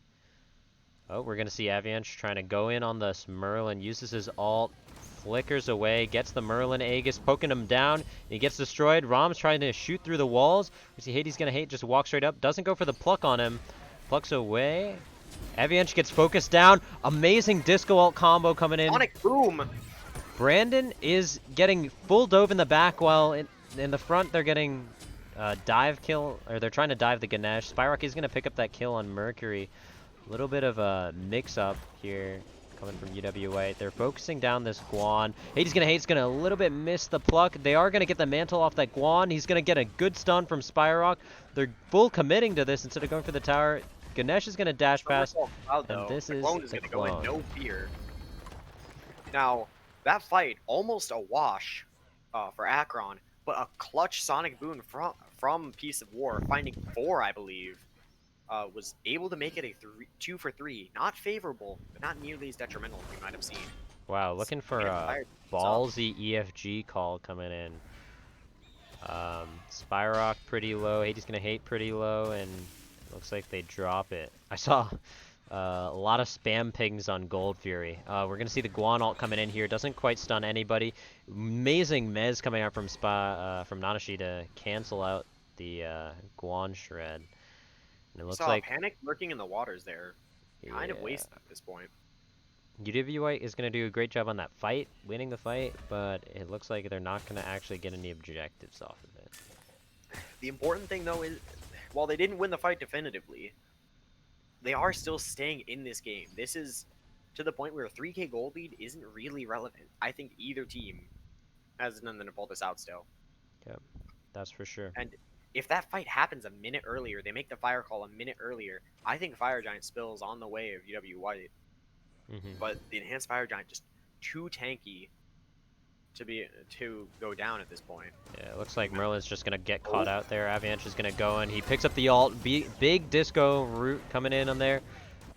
Oh, we're gonna see Avalanche trying to go in on this Merlin, uses his ult, flickers away, gets the Merlin Aegis, poking him down, and he gets destroyed. Rom's trying to shoot through the walls. We see Hades gonna hate, just walk straight up, doesn't go for the pluck on him. Plucks away. Avalanche gets focused down. Amazing disco ult combo coming in. Sonic Boom! Brandon is getting full dove in the back, while in the front they're getting dive kill, or they're trying to dive the Ganesh. Spyrock is going to pick up that kill on Mercury. A little bit of a mix-up here coming from UW White. They're focusing down this Guan. Hades gonna hate's gonna a little bit miss the pluck. They are gonna get the mantle off that Guan. He's gonna get a good stun from Spyrock. They're full committing to this instead of going for the tower. Ganesh is gonna dash past, Cloud, and though. this the is clone is the gonna go in clone. no fear. Now, that fight almost a wash for Akron, but a clutch Sonic Boom from Piece of War, finding 4, I believe, was able to make it a 2 for 3. Not favorable, but not nearly as detrimental as we might have seen. Wow, looking for a ballsy EFG call coming in. Spyrock pretty low, Hades gonna hate pretty low, and looks like they drop it. I saw a lot of spam pings on Gold Fury. We're gonna see the Guan ult coming in here. Doesn't quite stun anybody. Amazing Mez coming out from from Nanashi to cancel out the Guan shred. And it looks like Panic lurking in the waters there. Kind of wasted at this point. UW White is going to do a great job on that fight, winning the fight, but it looks like they're not going to actually get any objectives off of it. The important thing, though, is while they didn't win the fight definitively, they are still staying in this game. This is to the point where a 3K gold lead isn't really relevant. I think either team has nothing to pull this out still. Yep, that's for sure. And if that fight happens a minute earlier, they make the fire call a minute earlier, I think Fire Giant spills on the way of UW White. But the enhanced Fire Giant just too tanky to go down at this point. Yeah, it looks like Merlin's just gonna get caught out there. Avalanche is gonna go and he picks up the ult. Big disco root coming in on there,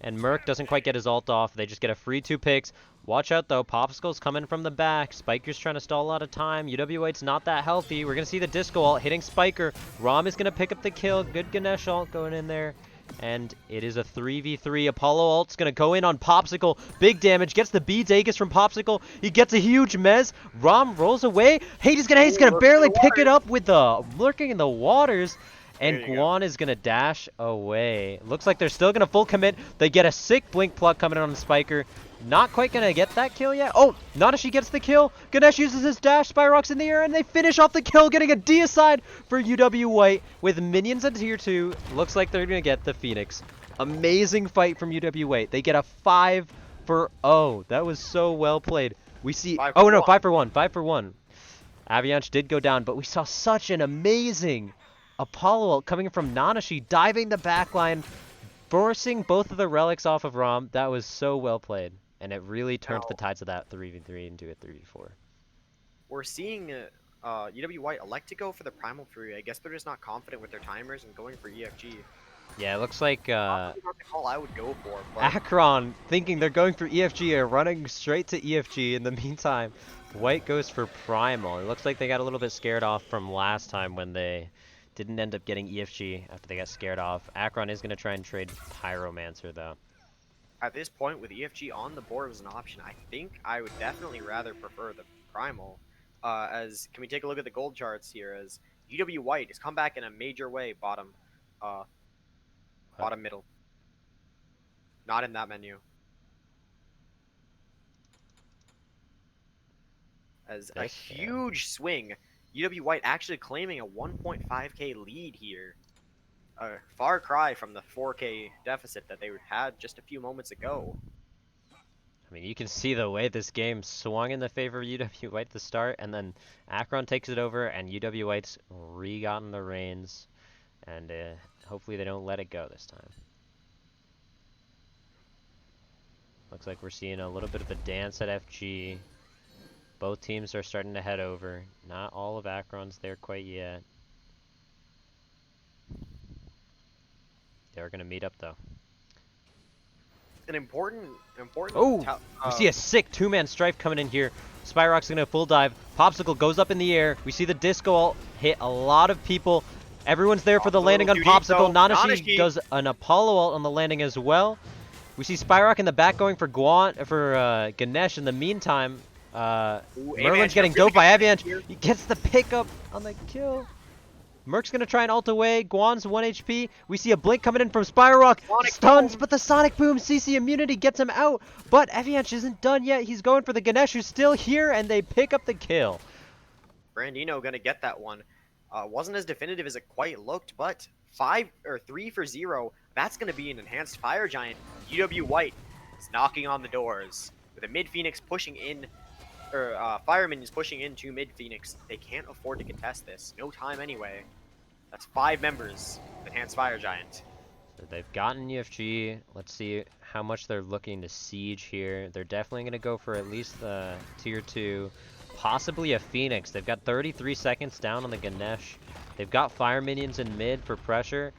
and Merc doesn't quite get his ult off. They just get a free 2 picks. Watch out though, Popsicle's coming from the back. Spiker's trying to stall a lot of time. UW White's not that healthy. We're gonna see the disco ult hitting Spiker. Rom is gonna pick up the kill. Good Ganesh ult going in there. And it is a 3v3. Apollo ult's gonna go in on Popsicle. Big damage. Gets the B Dagus from Popsicle. He gets a huge mez. Rom rolls away. Hades gonna barely pick it up with the lurking in the waters. And Guan is gonna dash away. Looks like they're still gonna full commit. They get a sick blink plug coming in on Spiker. Not quite gonna get that kill yet. Oh, Nanashi gets the kill. Ganesh uses his dash. Spyrock's in the air, and they finish off the kill, getting a deicide for UW White with minions at tier 2. Looks like they're gonna get the Phoenix. Amazing fight from UW White. They get a 5 for 0. That was so well played. We see. Oh no, 5 for 1. 5 for 1. Avalanche did go down, but we saw such an amazing Apollo ult coming from Nanashi, diving the backline, forcing both of the relics off of Rom. That was so well played. And it really turned the tides of that 3v3 into a 3v4. We're seeing UW White elect to go for the Primal Fury. I guess they're just not confident with their timers and going for EFG. Yeah, it looks like Not the call I would go for. But Akron thinking they're going for EFG are running straight to EFG. In the meantime, White goes for Primal. It looks like they got a little bit scared off from last time when they didn't end up getting EFG after they got scared off. Akron is going to try and trade Pyromancer though. At this point, with EFG on the board as an option, I think I would definitely rather prefer the Primal. Can we take a look at the gold charts here? As UW White has come back in a major way, bottom middle. Not in that menu. As a huge swing, UW White actually claiming a 1.5k lead here. A far cry from the 4k deficit that they had just a few moments ago. I mean, you can see the way this game swung in the favor of UW White at the start, and then Akron takes it over, and UW White's re-gotten the reins, and hopefully they don't let it go this time. Looks like we're seeing a little bit of a dance at FG. Both teams are starting to head over. Not all of Akron's there quite yet. They're going to meet up, though. An important. Oh, we see a sick 2-man strife coming in here. Spyrock's gonna full dive. Popsicle goes up in the air. We see the disco ult hit a lot of people. Everyone's there for the landing on Popsicle. Nanashi does an Apollo ult on the landing as well. We see Spyrock in the back going for Ganesh. In the meantime, Merlin's getting doped by Avalanche. He gets the pickup on the kill. Merc's gonna try and ult away. Guan's 1 HP. We see a blink coming in from Spyrock. Stuns, but the Sonic Boom CC immunity gets him out. But Avalanche isn't done yet. He's going for the Ganesh, who's still here, and they pick up the kill. Brandino gonna get that one. Wasn't as definitive as it quite looked, but 3 for 0. That's gonna be an enhanced Fire Giant. UW White is knocking on the doors with a mid Phoenix pushing in. Fireman is pushing into mid Phoenix. They can't afford to contest this. No time anyway. That's 5 members of Enhanced Fire Giant. So they've gotten UFG. Let's see how much they're looking to siege here. They're definitely going to go for at least the tier 2, possibly a Phoenix. They've got 33 seconds down on the Ganesh. They've got fire minions in mid for pressure.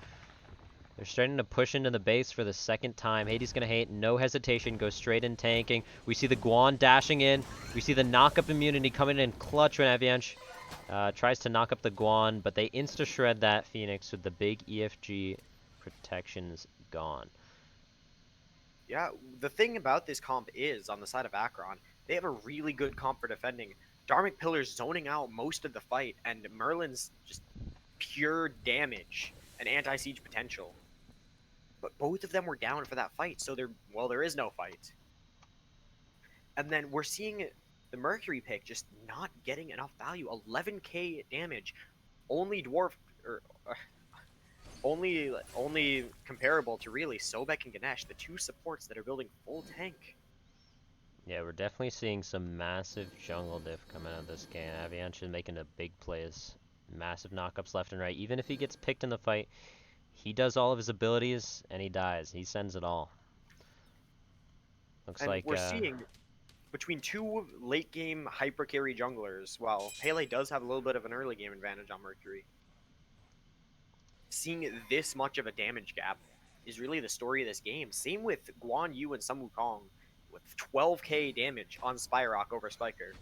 They're starting to push into the base for the second time. Hades gonna hate, no hesitation, goes straight in tanking. We see the Guan dashing in. We see the knock-up immunity coming in clutch when Avalanche tries to knock up the Guan, but they insta-shred that Phoenix with the big EFG protections gone. Yeah, the thing about this comp is, on the side of Akron, they have a really good comp for defending. Dharmic Pillar's zoning out most of the fight, and Merlin's just pure damage and anti-siege potential. But both of them were down for that fight, so there is no fight. And then we're seeing the Mercury pick just not getting enough value. 11k damage, only dwarf or only comparable to really Sobek and Ganesh, the two supports that are building full tank. Yeah, we're definitely seeing some massive jungle diff coming out of this game. Avalanche is making the big plays. Massive knockups left and right. Even if he gets picked in the fight, he does all of his abilities and he dies. He sends it all. Looks And like we're seeing between two late game hyper carry junglers, while Pele does have a little bit of an early game advantage on Mercury. Seeing this much of a damage gap is really the story of this game. Same with Guan Yu and Sun Wukong with 12k damage on Spyrock over Spiker.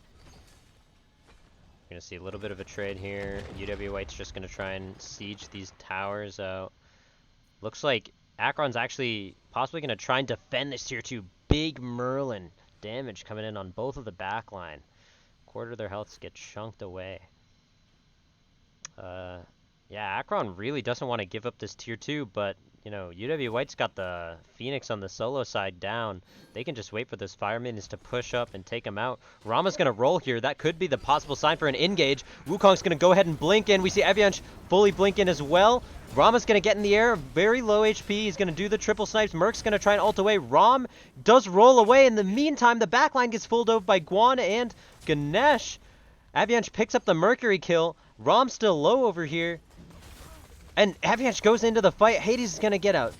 We're going to see a little bit of a trade here. UW White's just going to try and siege these towers out. Looks like Akron's actually possibly going to try and defend this tier 2. Big Merlin damage coming in on both of the backline. Quarter of their healths get chunked away. Yeah, Akron really doesn't want to give up this tier 2, but, you know, UW White's got the Phoenix on the solo side down. They can just wait for those fire minions to push up and take him out. Rama's going to roll here. That could be the possible sign for an engage. Wukong's going to go ahead and blink in. We see Avalanche fully blink in as well. Rama's going to get in the air, very low HP. He's going to do the triple snipes. Merc's going to try and ult away. Ram does roll away. In the meantime, the backline gets full dove by Guan and Ganesh. Avalanche picks up the Mercury kill. Ram's still low over here. And Avalanche goes into the fight. Hades is going to get out.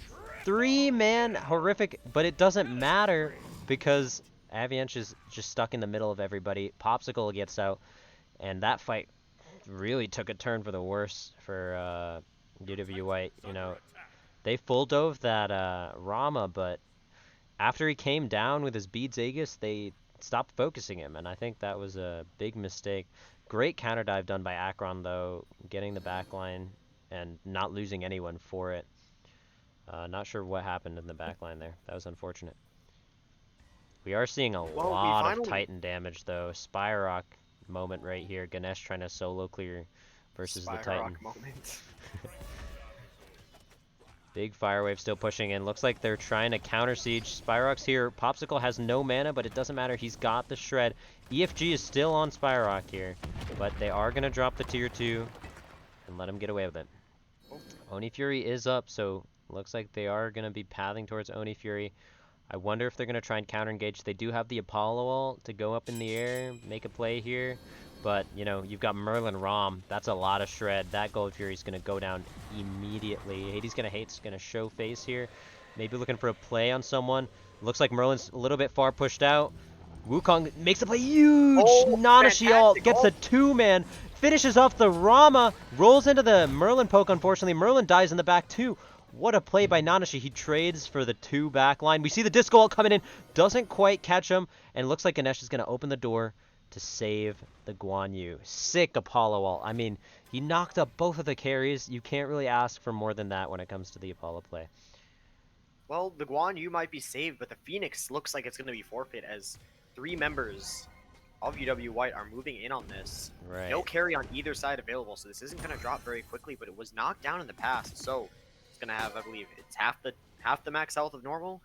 3-man horrific, but it doesn't matter because Avalanche is just stuck in the middle of everybody. Popsicle gets out, and that fight really took a turn for the worse for UW White. You know, they full dove that Rama, but after he came down with his beads Aegis, they stopped focusing him, and I think that was a big mistake. Great counter dive done by Akron, though, getting the backline and not losing anyone for it. Not sure what happened in the backline there. That was unfortunate. We are seeing a lot of Titan damage, though. Spyrock moment right here. Ganesh trying to solo clear versus the Titan. Moment. Big fire wave still pushing in. Looks like they're trying to counter siege. Spyrock's here. Popsicle has no mana, but it doesn't matter. He's got the shred. EFG is still on Spyrock here, but they are going to drop the tier 2 and let him get away with it. Oni Fury is up, so looks like they are going to be pathing towards Oni Fury. I wonder if they're going to try and counter engage. They do have the Apollo ult to go up in the air, make a play here. But, you know, you've got Merlin Rom. That's a lot of shred. That Gold Fury is going to go down immediately. Hades going to show face here. Maybe looking for a play on someone. Looks like Merlin's a little bit far pushed out. Wukong makes the play. Huge! Nanashi ult gets a 2-man. Finishes off the Rama. Rolls into the Merlin poke, unfortunately. Merlin dies in the back, too. What a play by Nanashi. He trades for the 2 back line. We see the disco ult coming in. Doesn't quite catch him. And looks like Ganesh is going to open the door to save the Guan Yu. Sick Apollo ult. I mean, he knocked up both of the carries. You can't really ask for more than that when it comes to the Apollo play. Well, the Guan Yu might be saved, but the Phoenix looks like it's going to be forfeit as 3 members of UW White are moving in on this. Right. No carry on either side available, so this isn't going to drop very quickly, but it was knocked down in the past, so it's going to have, I believe, it's half the max health of normal.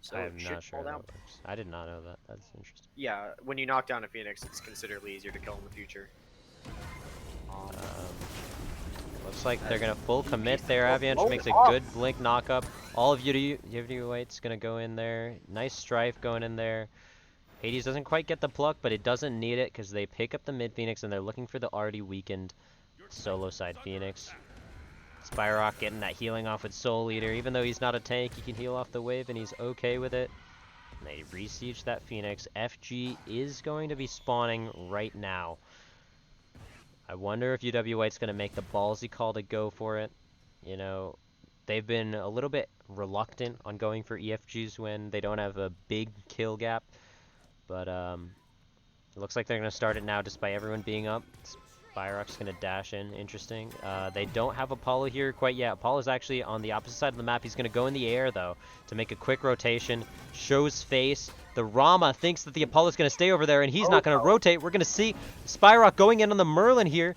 So I'm it should not sure fall how down. that works. I did not know that. That's interesting. Yeah, when you knock down a Phoenix, it's considerably easier to kill in the future. Looks like they're going to full commit there. Avalanche makes a good blink knockup. All of UW White's going to go in there. Nice strife going in there. Hades doesn't quite get the pluck, but it doesn't need it because they pick up the mid Phoenix and they're looking for the already weakened solo side Phoenix. Spyrock getting that healing off with Soul Eater. Even though he's not a tank, he can heal off the wave, and he's okay with it. And they re-siege that Phoenix. FG is going to be spawning right now. I wonder if UW White's going to make the ballsy call to go for it. You know, they've been a little bit reluctant on going for EFGs when they don't have a big kill gap. But it looks like they're going to start it now despite everyone being up. Spyrock's going to dash in. Interesting. They don't have Apollo here quite yet. Apollo's actually on the opposite side of the map. He's going to go in the air, though, to make a quick rotation. Shows face. The Rama thinks that the Apollo's going to stay over there, and he's not going to rotate. We're going to see Spyrock going in on the Merlin here.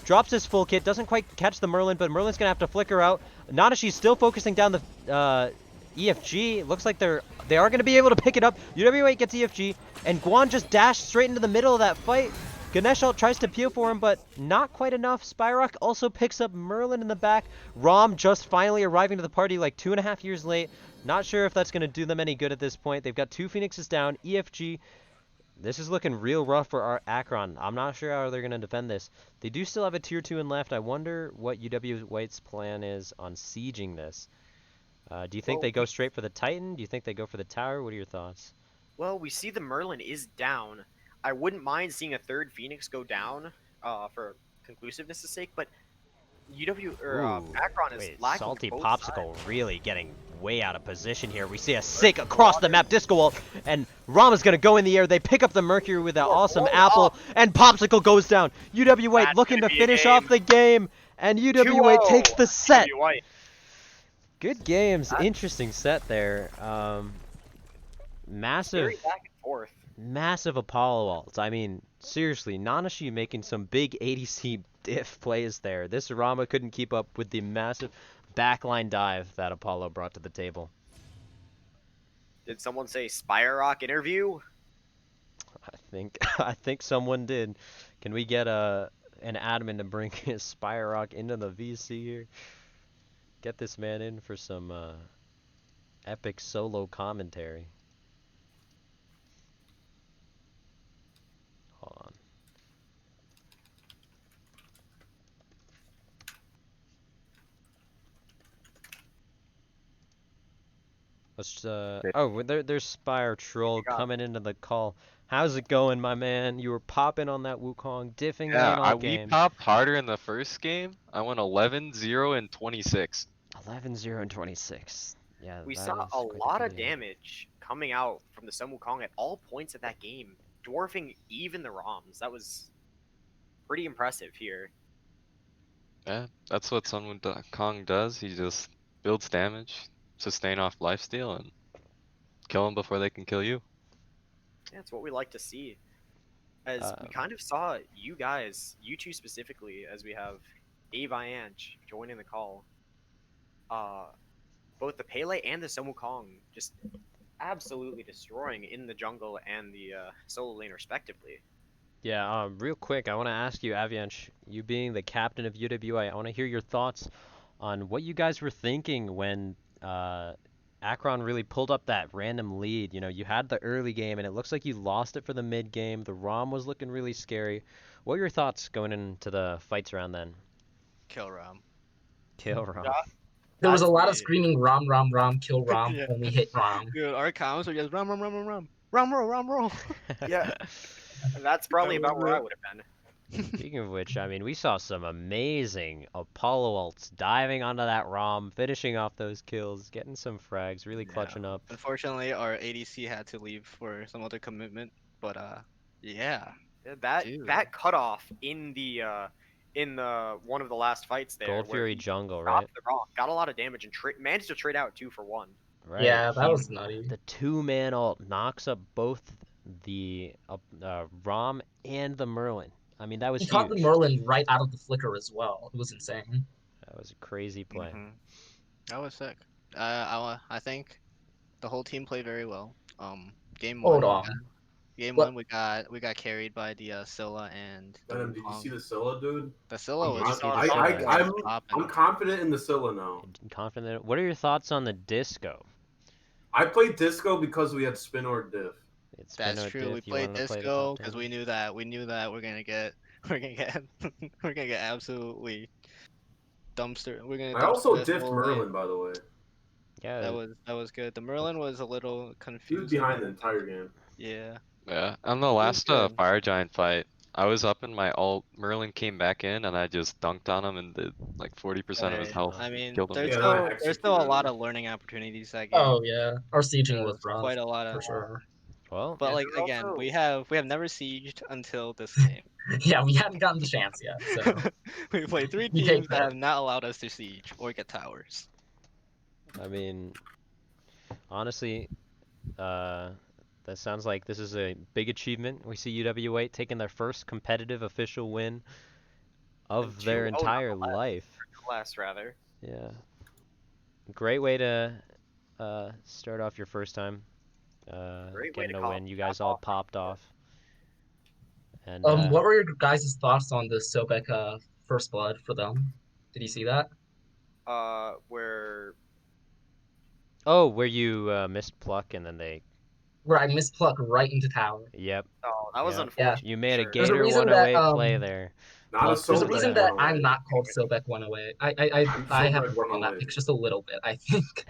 Drops his full kit. Doesn't quite catch the Merlin, but Merlin's going to have to flicker out. Nadashi's still focusing down the EFG. Looks like they are going to be able to pick it up. UW8 gets EFG, and Guan just dashed straight into the middle of that fight. Ganesh tries to peel for him, but not quite enough. Spyrock also picks up Merlin in the back. Rom just finally arriving to the party like 2.5 years late. Not sure if that's going to do them any good at this point. They've got 2 Phoenixes down. EFG. This is looking real rough for our Akron. I'm not sure how they're going to defend this. They do still have a tier 2 in left. I wonder what UW White's plan is on sieging this. Do you think they go straight for the Titan? Do you think they go for the tower? What are your thoughts? Well, we see the Merlin is down. I wouldn't mind seeing a third Phoenix go down for conclusiveness' sake, but Akron is lacking. Salty both Popsicle sides. really getting way out of position here. We see a sick across the map disco wall, and Rama's going to go in the air. They pick up the Mercury with an awesome apple, and Popsicle goes down. UW White That's looking to gonna be a finish game. off the game, and UW White 2-0. takes the set. UW White. Good games. Interesting set there. Massive. Very back and forth. Massive Apollo ults. I mean, seriously, Nanashi making some big ADC diff plays there. This Rama couldn't keep up with the massive backline dive that Apollo brought to the table. Did someone say Spyrock interview? I think someone did. Can we get an admin to bring Spyrock into the VC here? Get this man in for some epic solo commentary. Hold on. Let's oh, there's Spire Troll coming into the call. How's it going, my man? You were popping on that Wukong, diffing lane all game. We popped harder in the first game. I went 11-0 and 26. 11-0 and 26. Yeah, We that saw was a quite lot of beginning. damage coming out from the Sun Wukong at all points of that game, dwarfing even the ROMs. That was pretty impressive here. Yeah, that's what Sun Kong does. He just builds damage, sustain off lifesteal, and kill them before they can kill you. Yeah, it's what we like to see. As we kind of saw you guys, you two specifically, as we have Avianch joining the call. Both the Pele and the Sun Wukong just absolutely destroying in the jungle and the solo lane respectively. Yeah, real quick, I want to ask you, Avianch, you being the captain of UWI, I want to hear your thoughts on what you guys were thinking when Akron really pulled up that random lead. You know, you had the early game, and it looks like you lost it for the mid game. The ROM was looking really scary. What were your thoughts going into the fights around then? Kill Rom. Kill ROM. There was a lot of screaming Rom, Rom, Rom, kill Rom, Yeah. only hit Rom. Dude, our counts are just Rom, Rom, Rom, Rom, Rom. Rom, roll, Rom, roll. Yeah. That's probably about where I would have been. Speaking of which, I mean, we saw some amazing Apollo ults diving onto that ROM, finishing off those kills, getting some frags, really clutching up. Unfortunately, our ADC had to leave for some other commitment, but yeah. Dude. That cutoff in the one of the last fights there. Gold where Fury he jungle, dropped right? the ROM, got a lot of damage and managed to trade out 2 for 1. Right. Yeah, that was nutty. The 2-man ult knocks up both the ROM and the Merlin. I mean, that was He huge. caught the Merlin right out of the flicker as well. It was insane. That was a crazy play. That was sick. I think the whole team played very well. Game Hold one. on. Game What? one, we got carried by the Scylla and. the Venom, did you Wukong. see the Scylla, dude? The Scylla Did you was. see the I'm popping. confident in the Scylla now. Confident. What are your thoughts on the disco? I played Disco because we had Spin or Diff. It's That's Spinner true. We Diff, you played wanted to play the disco top because 10. we knew that we're gonna get we're gonna get absolutely dumpster. We're gonna. I also dumpster this diffed whole way. Merlin, by the way. Yeah, That was good. The Merlin was a little He was confusing. behind the entire game. Yeah. Yeah, on the was last good. Fire Giant fight, I was up in my ult. Merlin came back in, and I just dunked on him and did like 40% of his Right. health. I mean, Killed him. there's Yeah, and I still there's still a executed lot him. of learning opportunities that game. Oh yeah, our sieging was There's rough quite a lot for of. sure. well, But Yeah, like there's again, also- we have never sieged until this game. Yeah, we hadn't gotten the chance yet, so We played 3 we teams take that that. have not allowed us to siege or get towers. I mean, honestly, that sounds like this is a big achievement. We see UW8 taking their first competitive official win of their entire life. Last rather. Yeah. Great way to start off your first time Great way getting to a call win. You it guys all popped off. And What were your guys' thoughts on the Sobek first blood for them? Did you see that? Where oh, where you missed pluck and then they Where I mispluck right into tower. yep. that was Yep. unfortunate. You made a sure. There's a Gator reason 108 that, play there. Not a Pluck There's a soul was reason bad that there. I'm 108. not called Sobek 108. I'm I so have bad to work on that 108. pick just a little bit, I think.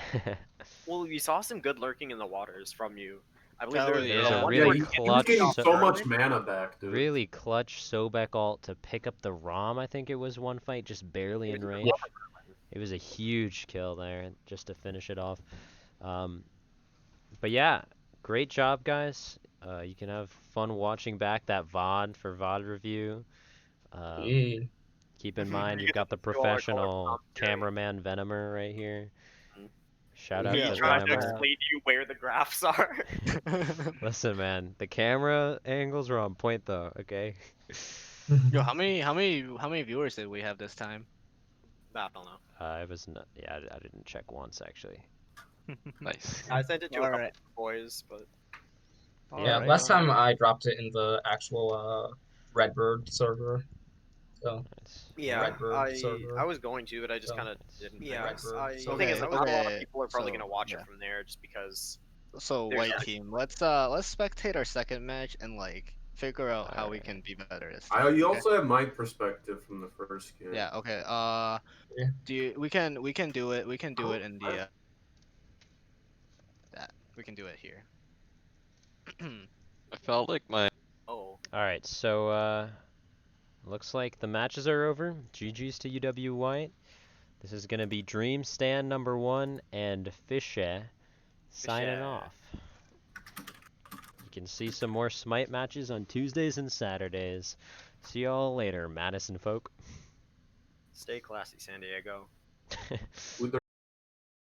Well, we saw some good lurking in the waters from you. I believe Oh, there was There's a yeah. one really where he you was clutch getting so- so much mana back, dude. really clutch Sobek ult to pick up the ROM, I think it was one fight, just barely in range. It was a huge kill there just to finish it off. But yeah, great job, guys. You can have fun watching back that VOD for VOD review. Yeah. Keep in mind, You you've get got the to do all our color professional commentary. cameraman Venomer right here. Mhm. Shout out Yeah, to Me trying to Venomer. explain to you where the graphs are. Listen, man, the camera angles were on point though. Okay. Yo, how many viewers did we have this time? I don't know. It was not. Yeah, I didn't check once actually. Nice. I sent it to a couple Alright. boys, but Yeah, Alright, last time alright. I dropped it in the actual Redbird server. So Nice. yeah, Redbird server. I was going to, but I just So, kind of didn't. yeah, guess. Redbird. The thing is, I was a lot of Okay, people are probably so, gonna watch yeah. it from there just because. So There's white that. team, let's spectate our second match and like figure out how we can be better this time. You okay? also have my perspective from the first game. Yeah. Okay. Yeah. We can do it. We can do it in the. That we can do it here. I felt like my Oh, All right, so looks like the matches are over. GG's to UW White. This is gonna be Dream Stand number 1 and Fisher signing Fisher. off. You can see some more Smite matches on Tuesdays and Saturdays. See y'all later, Madison folk. stay classy, San Diego. With the